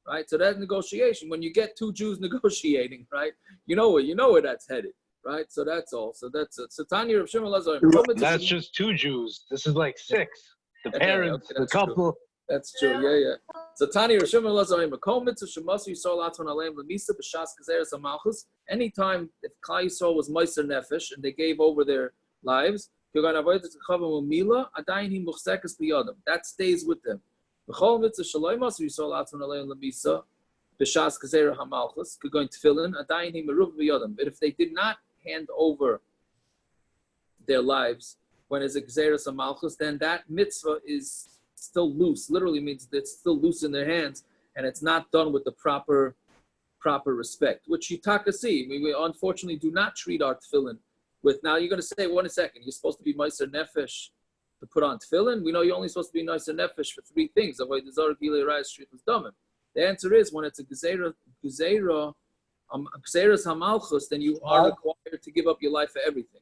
right? So that negotiation, when you get two Jews negotiating, right, you know where that's headed. Right, so that's all. So that's it. So Tanya Rav Shimon Elazar.
That's just two Jews. This is like six. The parents, the couple.
True. That's true. Yeah. So Tanya Rav Shimon Elazar. Makom mitzvah shemasu yisrael atzon aleim lemisa b'shas gezeira samalchus. Anytime if Klal Yisrael was meiser nefesh and they gave over their lives, milah adayin hi muchsekes biyadam. That stays with them. B'chol mitzvah shaloimas yisrael atzon aleim lemisa b'shas gezeira hamalchus. Going tefilin adayin hi eruv biyadam. But if they did not hand over their lives when it's a gezeira samalchus, then that mitzvah is still loose. Literally means that it's still loose in their hands, and it's not done with the proper respect. Which Yitaka see. We unfortunately do not treat our tefillin with. Now you're going to say, wait a second, you're supposed to be meiser nefesh to put on tefillin. We know you're only supposed to be meiser nefesh for three things. Avoid the zara gilei rayas shrichus damim. The answer is when it's a gezeira hamalchus, then you are required to give up your life for everything.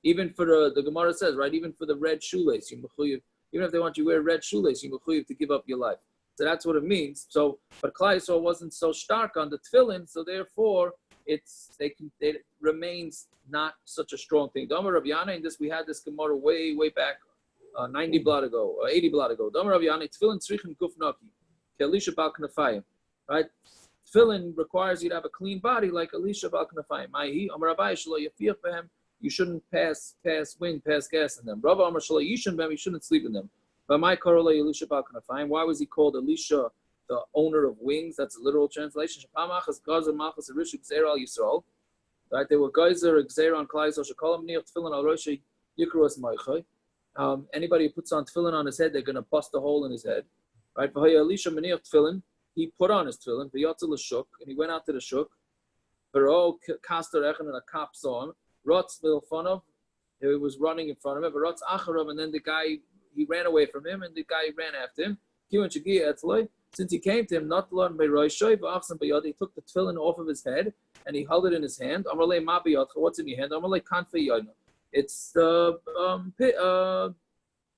Even for the Gemara says, right? Even for the red shoelace, even if they want you to wear red shoelace, you mechuyev to give up your life. So that's what it means. So, but Klal Yisrael wasn't so stark on the tefillin, so therefore it remains not such a strong thing. Dama Rav Yana, in this we had this Gemara way back, 90 blot ago, or 80 blot ago. Dama Rav Yana, tefillin tzrichen guf naki, Elisha bal knafayim, right? Tefillin requires you to have a clean body like Elisha bal knafayim. Ma'hi Amar Abai shelo yafiach behem. You shouldn't pass wind, pass gas in them. Rabbi Amar shelo yishan behem. You shouldn't sleep in them. But my korole Elisha bal knafayim. Why was he called Elisha, the owner of wings? That's a literal translation. Shapamachas gazer machas erishu gezeira al Yisrael. Right? They were geyser gezeira on Klal Yisrael. Shekolam niach tefillin al roshei yikru es moichai. Anybody who puts on tefillin on his head, they're going to bust a hole in his head. Right? V'haya Elisha meniach tefillin. He put on his tefillin, v'yotzel l'shuk, and he went out to the shuk. V'ro kaster echen, and a cop saw him. Rotz milfonov, he was running in front of him. Rotz acharov, and then the guy, he ran away from him, and the guy ran after him. Kiwan shagia etzloi. Since he came to him, not learn by roishoy, v'achsan b'yod, he took the tefillin off of his head, and he held it in his hand. Amalei ma b'yodcha, what's in your hand? Amalei kanfei yoina. It's the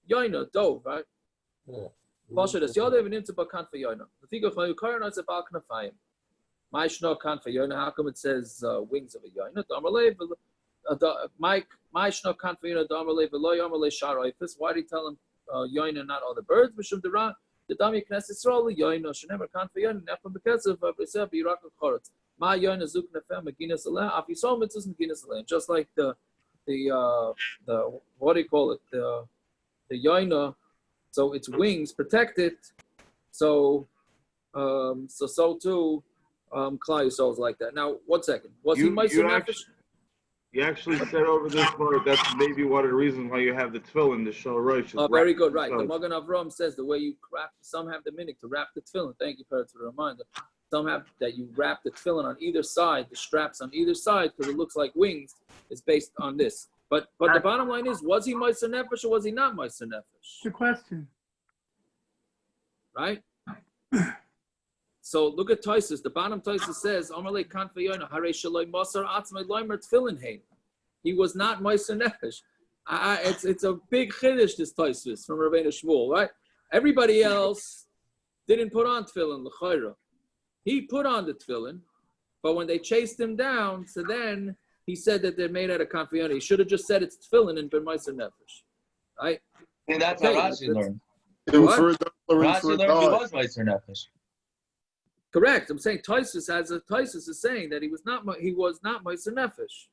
yoina, dough, right? Yeah. Pasha das Yodev and into Bakan for Yoina. The figure for Yukarna is a Balkanafayim. My Shno Kan for Yoina, how come it says wings of a Yoina? My Shno Kan for Yoina, Damarle, Veloy, Amarle, Sharoifis. Why did he tell him yoina, not other birds. Mishum dera the dami knesset Yisrael yoina shenemer kan for yoina nefem bekesav b'riseh b'yirak v'choretz. Ma yoina zuk nefem meginas aleh af yisol mitzvos meginas aleh. Just like the what do you call it, the yoina, so its wings protect it, so too Klal Yisrael is like that. Now 1 second, was he Meiser Nefesh?
You actually said over this part that's maybe one of the reasons why you have the tefillin, the shel rosh.
Oh, very good, right. The Magen Avraham says the way you wrap, some have the minhag to wrap the tefillin. Thank you, Perek, for the reminder. Some have that you wrap the tefillin on either side, the straps on either side, because it looks like wings. It's based on this. But the bottom line is, was he Meiser Nefesh or was he not Meiser Nefesh?
Good question.
Right? So look at Tosfos. The bottom Tosfos says, he was not Meiser Nefesh. It's a big chiddush, this Tosfos from Rabbeinu Shmuel, right? Everybody else didn't put on tefillin, l'chayra. He put on the tefillin, but when they chased him down, so then he said that they're made out of kanfiyoni. He should have just said it's tefillin and been Meiser Nefesh, right?
And that's how Rashi learned.
What?
Rashi learned he was Meiser Nefesh.
Correct. I'm saying Tosfos is saying that he was not Meiser Nefesh.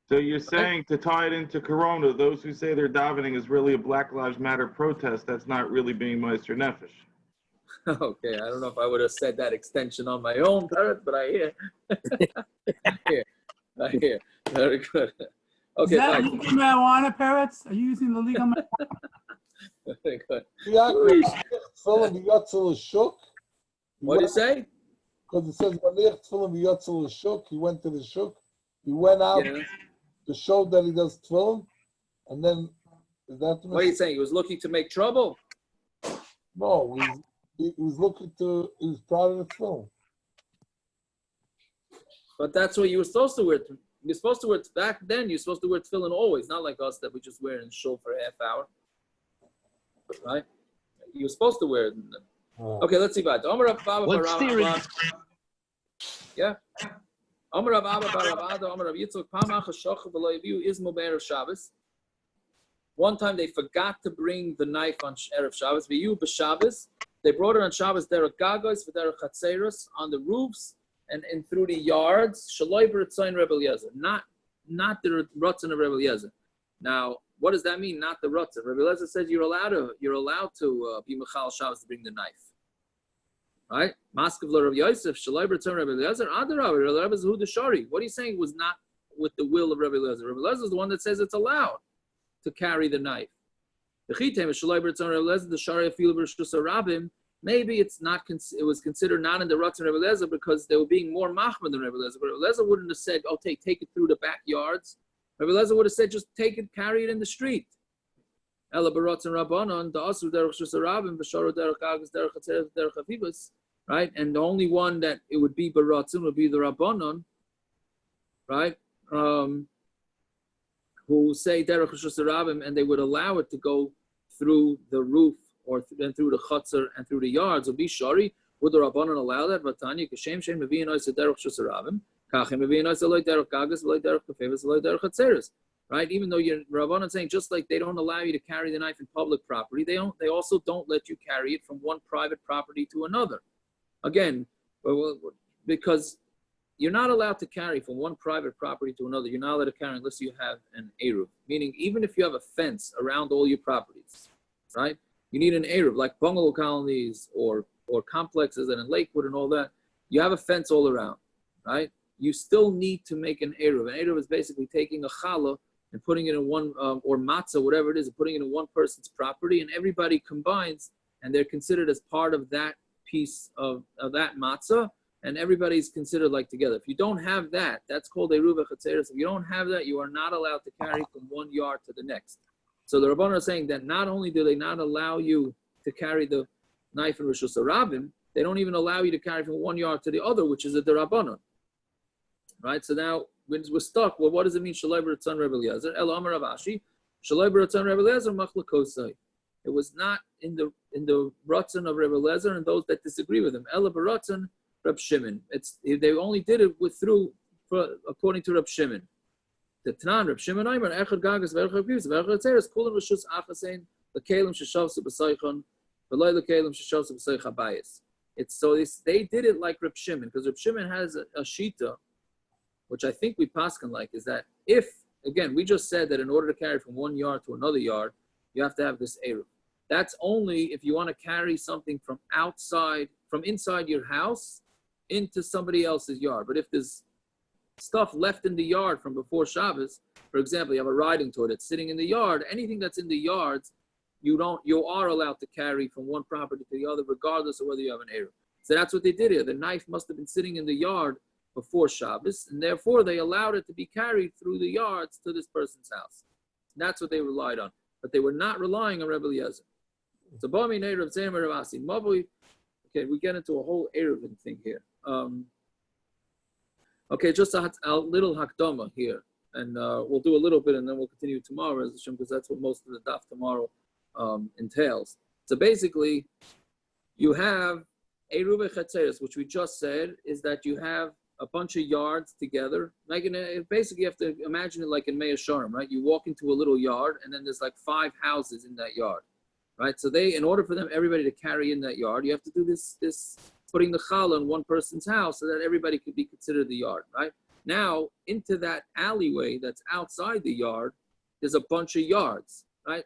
So you're saying, to tie it into Corona, those who say their davening is really a Black Lives Matter protest, that's not really being Meiser Nefesh.
Okay, I don't know if I would have said that extension on my own, but I hear. I hear. Very good. Okay.
Is that legal marijuana, Peretz? Are you using the legal marijuana?
Very good. What do you say?
Because it says, he went to the shuk, he went out to show that he does tefillin, and then, is that the
What are you saying? He was looking to make trouble?
No, he was looking to, he was proud of the tefillin.
But that's what you were supposed to wear. You're supposed to wear, back then, you're supposed to wear tefillin always, not like us that we just wear in shul for a half hour. Right? You're supposed to wear it. Okay, let's see about it. Yeah. Amar Rav Abba bar Rav Ada, Amar Rav Yitzchak, Pamach HaShochav v'lo yaviu izmo be'erev Shabbos. One time they forgot to bring the knife on Erev Shabbos. V'yu b'Shabbos. They brought it on Shabbos derech gagos v'derech chatzeros, on the roofs and through the yards. Shaloi b'ritzayin Reb Eliezer. Not the Ratzon of Reb Eliezer. Now, what does that mean? Not the Ratzon. Reb Eliezer says you're allowed to be Michal Shabbos to bring the knife. Right? Maskav lo Rav Yosef, Shaloi b'ritzayin Reb Eliezer. Adarav, Reb Eliezer hu d'shari. What he's saying was not with the will of Reb Eliezer. Reb Eliezer is the one that says it's allowed to carry the knife. Maybe it's not. It was considered not in the Ratzon Reb Eliezer because they were being more machmir than Reb Eliezer. But Reb Eliezer wouldn't have said, "Oh, take it through the backyards." Reb Eliezer would have said, "Just take it, carry it in the street." Ela b'Ratzon Rabbanon, the Asur derech Shus Rabim, v'Sharo derech Agos derech Chatzeres derech Akivas, right? And the only one that it would be b'Ratzon would be the Rabbanon, right? Who say derech Shus Rabim, and they would allow it to go through the roof or then through the chutzner and through the yards. Would be shari. Would the Rabbanon allow that? Vatanya kashem shem mevi'in ois derech Shus Rabim, kachem mevi'in ois loy derech Agos loy derech Kafevas loy derech Chatzeres. Right? Even though you're Rabbanon saying just like they don't allow you to carry the knife in public property, they also don't let you carry it from one private property to another. Again, because you're not allowed to carry from one private property to another. You're not allowed to carry unless you have an eruv. Meaning, even if you have a fence around all your properties, right? You need an eruv, like bungalow colonies or complexes and in Lakewood and all that. You have a fence all around, right? You still need to make an eruv. An eruv is basically taking a challah and putting it in one, or matzah, whatever it is, and putting it in one person's property, and everybody combines, and they're considered as part of that piece of that matzah, and everybody's considered like together. If you don't have that, that's called eruv chatzeres. If you don't have that, you are not allowed to carry from one yard to the next. So the Rabbanan are saying that not only do they not allow you to carry the knife in Rishus Harabim, they don't even allow you to carry from one yard to the other, which is at the Rabbanan. Right? So now we're stuck. Well, what does it mean? Shaloi b'Ratzon Reb Eliezer. El Amar Rav Ashi. Shaloi b'Ratzon Reb Eliezer machlokosai. It was not in the Ratzon of Reb Eliezer and those that disagree with him. Ela b'Ratzon Reb Shimon. They only did it according to Reb Shimon. The Tanan Reb Shimon Aimer Echad Gagas v'Echad Kivus v'Echad Tzeres Kulam Rishus Achasein L'kelim sheshavsu b'soichon, v'loy l'kelim sheshavsu b'soich habayis. It's so they did it like Reb Shimon, because Reb Shimon has a shita, which I think we paskin like, is that if, again, we just said that in order to carry from one yard to another yard, you have to have this eruv. That's only if you want to carry something from inside your house into somebody else's yard. But if there's stuff left in the yard from before Shabbos, for example, you have a riding toy that's sitting in the yard, anything that's in the yards, you are allowed to carry from one property to the other, regardless of whether you have an eruv. So that's what they did here. The knife must have been sitting in the yard before Shabbos, and therefore they allowed it to be carried through the yards to this person's house. And that's what they relied on. But they were not relying on R Eliezer. So, okay, we get into a whole eruv thing here. Okay, just a little hakdama here, and we'll do a little bit, and then we'll continue tomorrow, because that's what most of the daf tomorrow entails. So basically, you have eruv chetzeres, which we just said is that you have a bunch of yards together. Like basically, you have to imagine it like in Mea Sharm, right? You walk into a little yard, and then there's like 5 houses in that yard, right? So in order for everybody to carry in that yard, you have to do this putting the challah in one person's house so that everybody could be considered the yard, right? Now, into that alleyway that's outside the yard, there's a bunch of yards, right?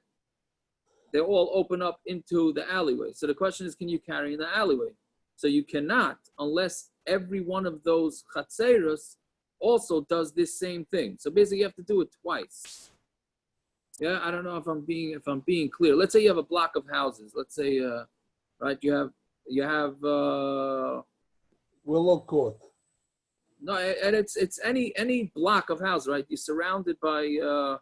They all open up into the alleyway. So the question is, can you carry in the alleyway? So you cannot, unless every one of those gezeira also does this same thing. So basically, you have to do it twice. Yeah, I don't know if I'm being clear. Let's say you have a block of houses. Let's say, right, you have
Willow Court.
No, and it's any block of houses, right? You're surrounded by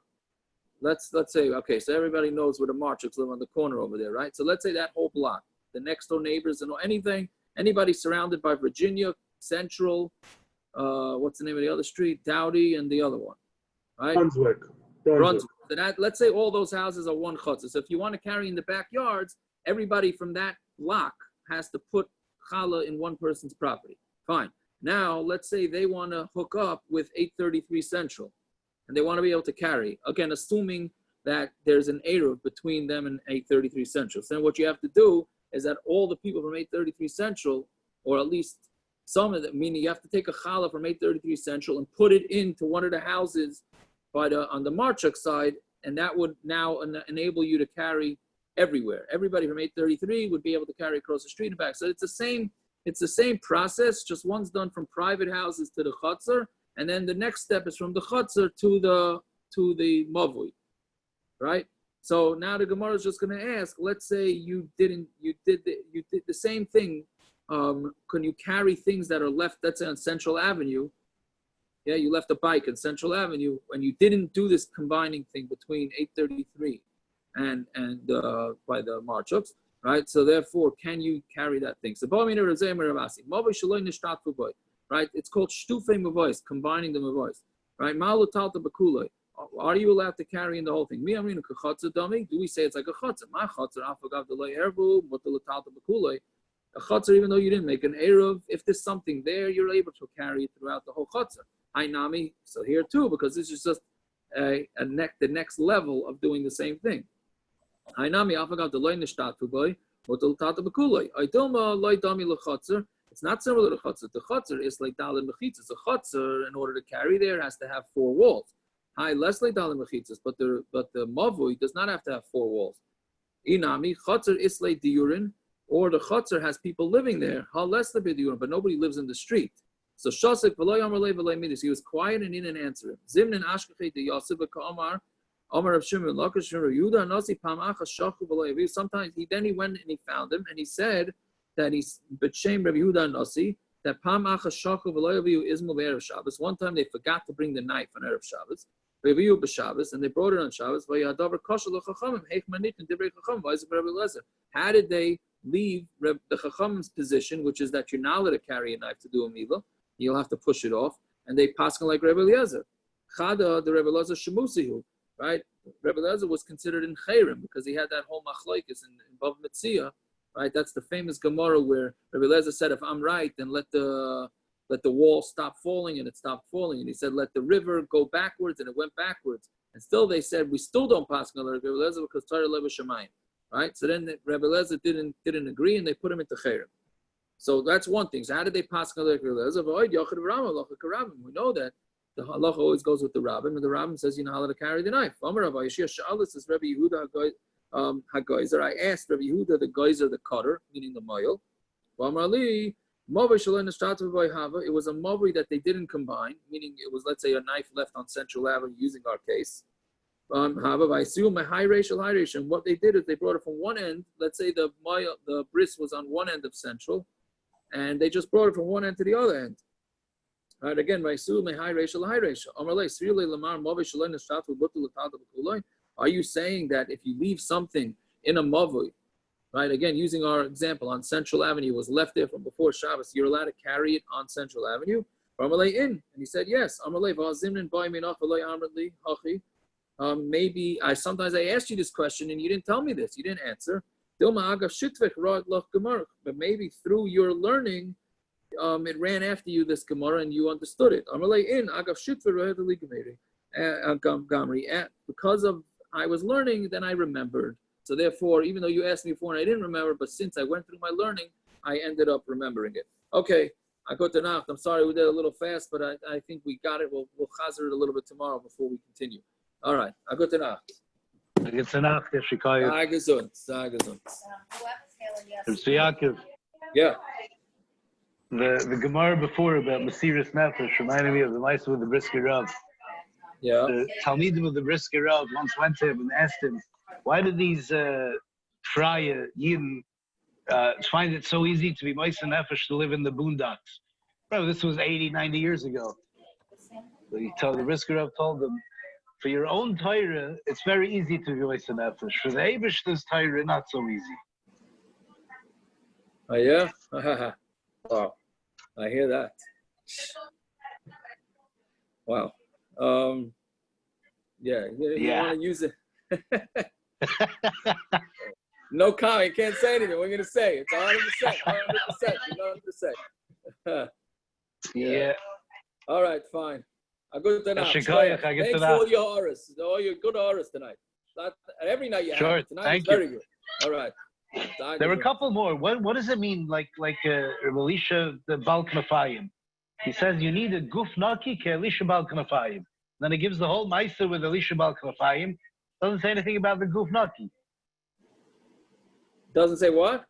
let's say, okay, so everybody knows where the Marchuks live on the corner over there, right? So let's say that whole block, the next door neighbors and anybody surrounded by Virginia, Central, what's the name of the other street? Dowdy and the other one, right?
Brunswick.
So let's say all those houses are one chutzah. So if you want to carry in the backyards, everybody from that block has to put challah in one person's property. Fine. Now, let's say they want to hook up with 833 Central, and they want to be able to carry. Again, assuming that there's an eruv between them and 833 Central. So then what you have to do is that all the people from 833 Central, or at least some of them, meaning you have to take a challah from 833 Central and put it into one of the houses on the Marchuk side, and that would now enable you to carry everywhere. Everybody from 833 would be able to carry across the street and back. So it's the same process, just one's done from private houses to the chutzner, and then the next step is from the chutzner to the mavui, right? So now the Gemara is just going to ask, let's say you did the same thing. Can you carry things that are left, let's say on Central Avenue? Yeah, you left a bike on Central Avenue, and you didn't do this combining thing between 833 and by the Marchuks, right? So therefore, can you carry that thing? So right? It's called shtufei mavois, combining the mavois, right? Malu talta bakuloi. Are you allowed to carry in the whole thing? Do we say it's like a chatzah? Ma chatzah afagav delay ervu mutal talta bakuloi. A chatzah, even though you didn't make an eruv, if there's something there, you're able to carry it throughout the whole chatzah. Hainami. So here too, because this is just the next level of doing the same thing. Hainami afagav delay nishtatu boy mutal talta bakuloi. Aydilma loy dami lechatzah. It's not similar to chatzah. The chatzah is like daled mechitzas. A chatzah, in order to carry there, has to have 4 walls. High less like daled mechitzas, but the mavui does not have to have 4 walls. Inami chatzah is like diurin, or the chatzah has people living there. How less the diurin, but nobody lives in the street. So shasik v'loy amar lei v'loy midis. He was quiet and didn't answer him. Zimnin ashkechei de Yosef v'ka'amar Amar of Shimon Lakish Shimon Yehuda Nasi Pamacha Shachu v'loy. Sometimes he went and he found him and he said that he's b'shem Rabbi Yehuda Nasi that Pamacha Shachu v'loy ismu b'erev Shabbos. One time they forgot to bring the knife on erev Shabbos. Reviu b'Shabbos, and they brought it on Shabbos. How did they leave the Chachamim's position, which is that you're not allowed to carry a knife to do a milah? You'll have to push it off, and they pass like R Eliezer. Chada the R Eliezer shemusihu, right? R Eliezer was considered in chayrim because he had that whole machlokes in Bav Metzia, right? That's the famous Gemara where R Eliezer said, if I'm right, then let the wall stop falling, and it stopped falling. And he said, let the river go backwards, and it went backwards. And still they said, we still don't pass on Rebbe Eliezer because Torah Leva Shemayim. Right? So then Rebbe Eliezer didn't agree and they put him into Cherem. So that's one thing. So how did they pass on Rebbe Eliezer? We know that the halacha always goes with the rabbin, and the rabbin says, you know how to carry the knife. Amar Rav Yeshia Sha'alis says Rebbe Yehuda HaGezeira. I asked Rebbe Yehuda the gezeira, the cutter, meaning the mohel. Amar Ali, it was a mavri that they didn't combine, meaning it was, let's say, a knife left on Central Avenue using our case. And what they did is they brought it from one end. Let's say the bris was on one end of Central, and they just brought it from one end to the other end. Right, again, are you saying that if you leave something in a mavui, right, again, using our example on Central Avenue, was left there from before Shabbos, you're allowed to carry it on Central Avenue? And he said, yes. Maybe sometimes I asked you this question and you didn't tell me this. You didn't answer. But maybe through your learning, it ran after you this Gemara and you understood it. Because of I was learning, then I remembered. So therefore, even though you asked me before and I didn't remember, but since I went through my learning, I ended up remembering it. Okay, I go to Nacht. I'm sorry we did a little fast, but I think we got it. We'll chazer it a little bit tomorrow before we continue. All right, I go to Nacht. Yeah.
The Gemara before about Mesiris Nefesh reminded me of the mitzvah with the bris eruv.
Yeah.
The Talmidim of the bris eruv once went to him and asked him, why did these Freie Yidden find it so easy to be Meiser Nefesh to live in the boondocks? Bro, this was 80, 90 years ago. The bris eruv told them, for your own Torah, it's very easy to be Meiser Nefesh. For the Eibishter's Torah, not so easy.
Oh, yeah? Wow. I hear that. Wow. Yeah, you want to use it. No comment. Can't say anything. What are you going to say? It's 100%. 100%. You know what to say.
Yeah.
All right, fine. I'll go to Thanks for all your horrors. All your good horrors tonight. Not every night you have it. Tonight is very good. All right.
There were a couple more. What does it mean? Like Elisha the Bal Knafayim. He says you need a guf naki ke Elisha Bal Knafayim. Then he gives the whole ma'aser with Elisha Bal Knafayim. Doesn't say anything about the guf naki.
Doesn't say what?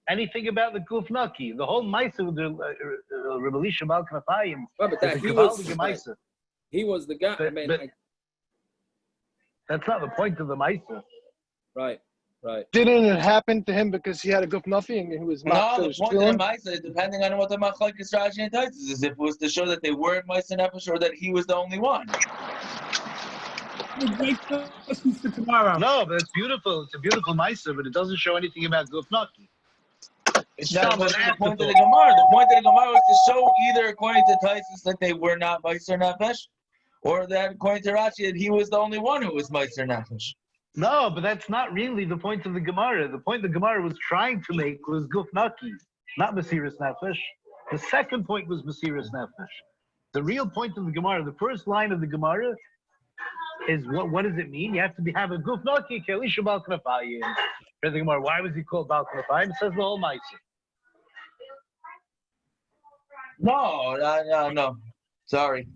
Anything about the guf naki. The whole ma'aser with the Elisha Bal Knafayim.
Well, but that, he was the guy.
That's not the point of the ma'aser.
Right. Right.
Didn't it happen to him because he had a guf nafi and he was
no, the point of the mitzvah is depending on what the machlokes Rashi and Taisus is. If it was to show that they weren't mitzvah nefesh or that he was the only one.
Great questions for tomorrow.
No, but it's beautiful. It's a beautiful mitzvah, but it doesn't show anything about guf naki.
It's not the point of the Gemara. The point of the Gemara was to show either according to Taisus that they were not mitzvah nefesh, or that according to Rashi that he was the only one who was mitzvah nefesh.
No, but that's not really the point of the Gemara. The point the Gemara was trying to make was guf naki, not Mesiris Nefesh. The second point was Mesiris Nefesh. The real point of the Gemara, the first line of the Gemara, is what does it mean? You have to have a guf naki ke Elisha Bal Knafayim. The Gemara, why was he called Bal Knafayim? It says the whole ma'aser.
No. Sorry.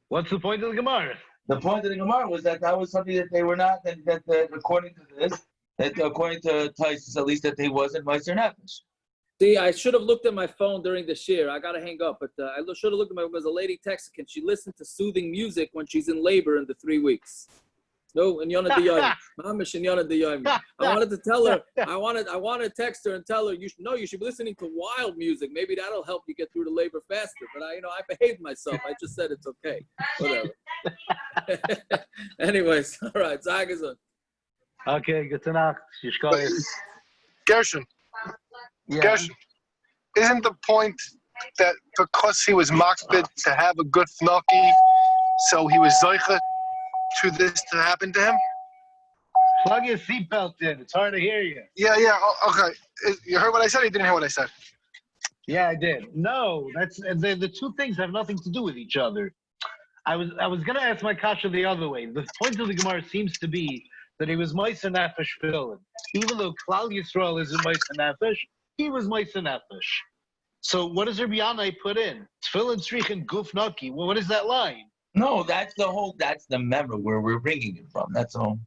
What's the point of the Gemara?
The point of the Gemara was that was something that they were not, that according to this, that according to Taisus, at least that they wasn't Meiser Nefesh.
See, I should have looked at my phone during the shir. I got to hang up, but I should have looked at my, there's a lady texting, can she listen to soothing music when she's in labor in the 3 weeks? No, in Yonah D'Yomi. Mamish in Yonah D'Yomi. I wanted to tell her, I wanted to text her and tell her, you should be listening to wild music. Maybe that'll help you get through the labor faster. But I behaved myself. I just said it's okay. Whatever. Anyways, all right. Zagazun.
Okay, good enough.
Gershon.
Yeah.
Gershon. Isn't the point that because he was makbid to have a good fnaki, so he was zoicha to this to happen to him?
Plug your seatbelt in. It's hard to hear you.
Yeah. Okay. You heard what I said or you didn't hear what I said?
Yeah, I did. No, that's the two things have nothing to do with each other. I was gonna ask my kasha the other way. The point of the Gemara seems to be that he was Meiser Nefesh tefillin. Even though Klal Yisrael isn't Meiser Nefesh, he was Meiser Nefesh. So what does Rabbi Yanai put in? Tefillin tzrichin guf naki. Well, what is that line?
No, that's the member where we're bringing it from. That's all.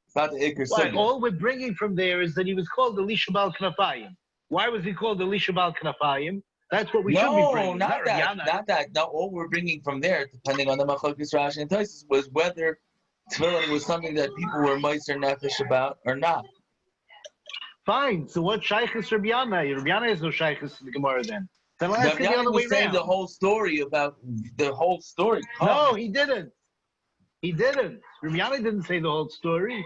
It's not the Iker
Right,
Sugya.
all we're bringing from there is that he was called Elisha Bal Knafayim. Why was he called Elisha Bal Knafayim? That's what we should be bringing.
Not that. No, all we're bringing from there, depending on the Machlokes Rashi and Tosfos, was whether tefillin was something that people were Meiser Nefesh about or not.
Fine. So what shaykhis Rabbi Yanai? Rabbi Yanai has no shaykhis in the Gemara then. Then let's
Rabbi
get the
Yanai
other way
was saying
around.
the whole story about the whole story.
No, he didn't. He didn't. Rabbi Yanai didn't say the whole story.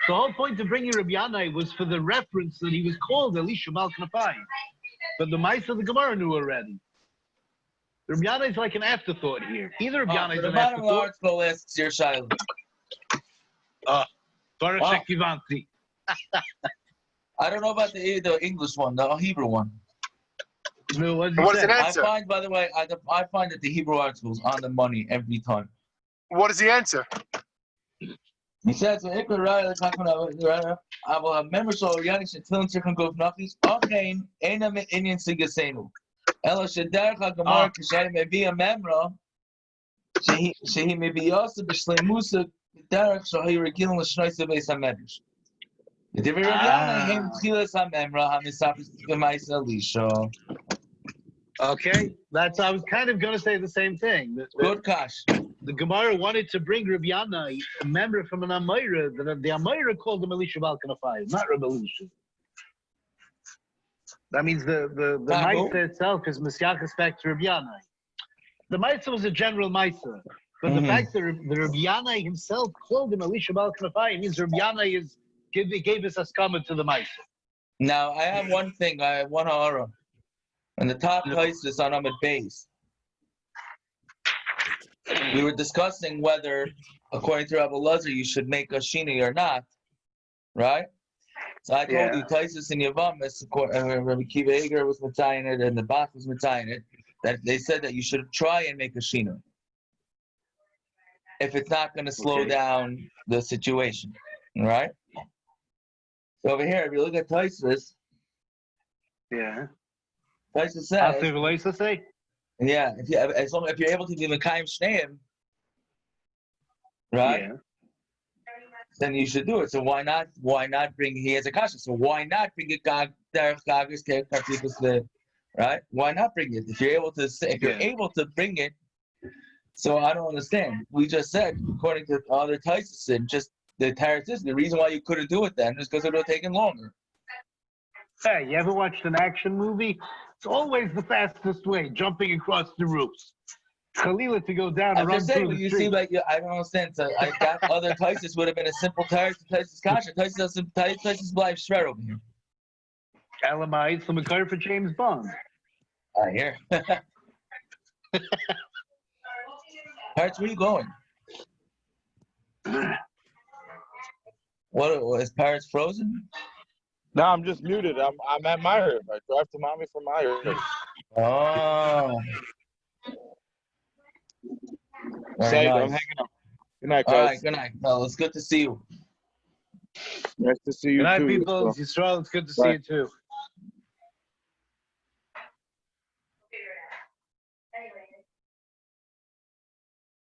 The whole point of bringing Rabbi Yanai was for the reference that he was called Elisha Bal Knafayim. But the mice of the Gemara knew already. Rabbi Yanai is like an afterthought here. Either Rabbi Yanai is an afterthought.
The bottom of the article asks your child.
Baruch Shekivanti.
I don't know about the English one, the Hebrew one.
No,
what does it
I
answer?
find, by the way, I find that the Hebrew article is on the money every time.
What is the answer?
He says, I will have members of Yannish and Tefillin Tzrichin Guf Nafis. Okay, Eina Me'inyan Sigasenu. Ela Shederach HaGemara Kishay Mevi a Memra Shehi Mevi Yosef B'Shleimusa Derech Shahi Regilim L'Shnoisa Beis HaMedrash. The Divrei Rabbi Yanai Hem Tchilas HaMemra HaMisafis B'Mais Elisha.
Okay, I was kind of going to say the same thing.
Good kash.
The Gemara wanted to bring Rabbi Yanai, a member from an Amayra, that the Amayra called him Elisha Bal Knafayim, not Rabbi Elisha. That means the Maisa itself is Misyachas back to Rabbi Yanai. The Maisa was a general Maisa, but the fact that the Rabbi Yanai himself called him Elisha Bal Knafayim means Rabbi Yanai gave us sakana to the Maisa.
Now, I have one thing, I have one ha'ara. And the top places on Amud base. We were discussing whether, according to R Eliezer, you should make a shini or not, right? So I told you, Taisus and Yavamis, Rabbi Akiva Eger was mitzayin it, and the Bach was mitzayin it, that they said that you should try and make a shini if it's not going to slow down the situation, right? So over here, if you look at Taisus, Taisus says,
Elisha say?
Yeah, if you're able to be Mekayim Shneim, right? Yeah. Then you should do it. So why not bring? He has a kasha. So why not bring it? Right? Why not bring it? If you're able to bring it. So I don't understand. We just said, according to other Taisus, just the Tarasis, the reason why you couldn't do it then is because it would have taken longer.
Hey, you ever watched an action movie? It's always the fastest way, jumping across the roofs. Khalila to go down and run through the street.
See, like, I don't understand. So that other Taisus would have been a simple Taisus kasha. Taisus blind shred over here.
Elamite, some McCarthy for James Bond.
I hear. Parts, where are you going? What is Paris frozen?
No, I'm just muted. I'm at Meyer. I drive to mommy from Meyer.
Oh.
Say,
nice.
I'm hanging up. Good night, guys.
All right, good night. No, it's good to see you.
Nice to see you
too. Good night,
too.
people. Yisrael, it's good to see you too.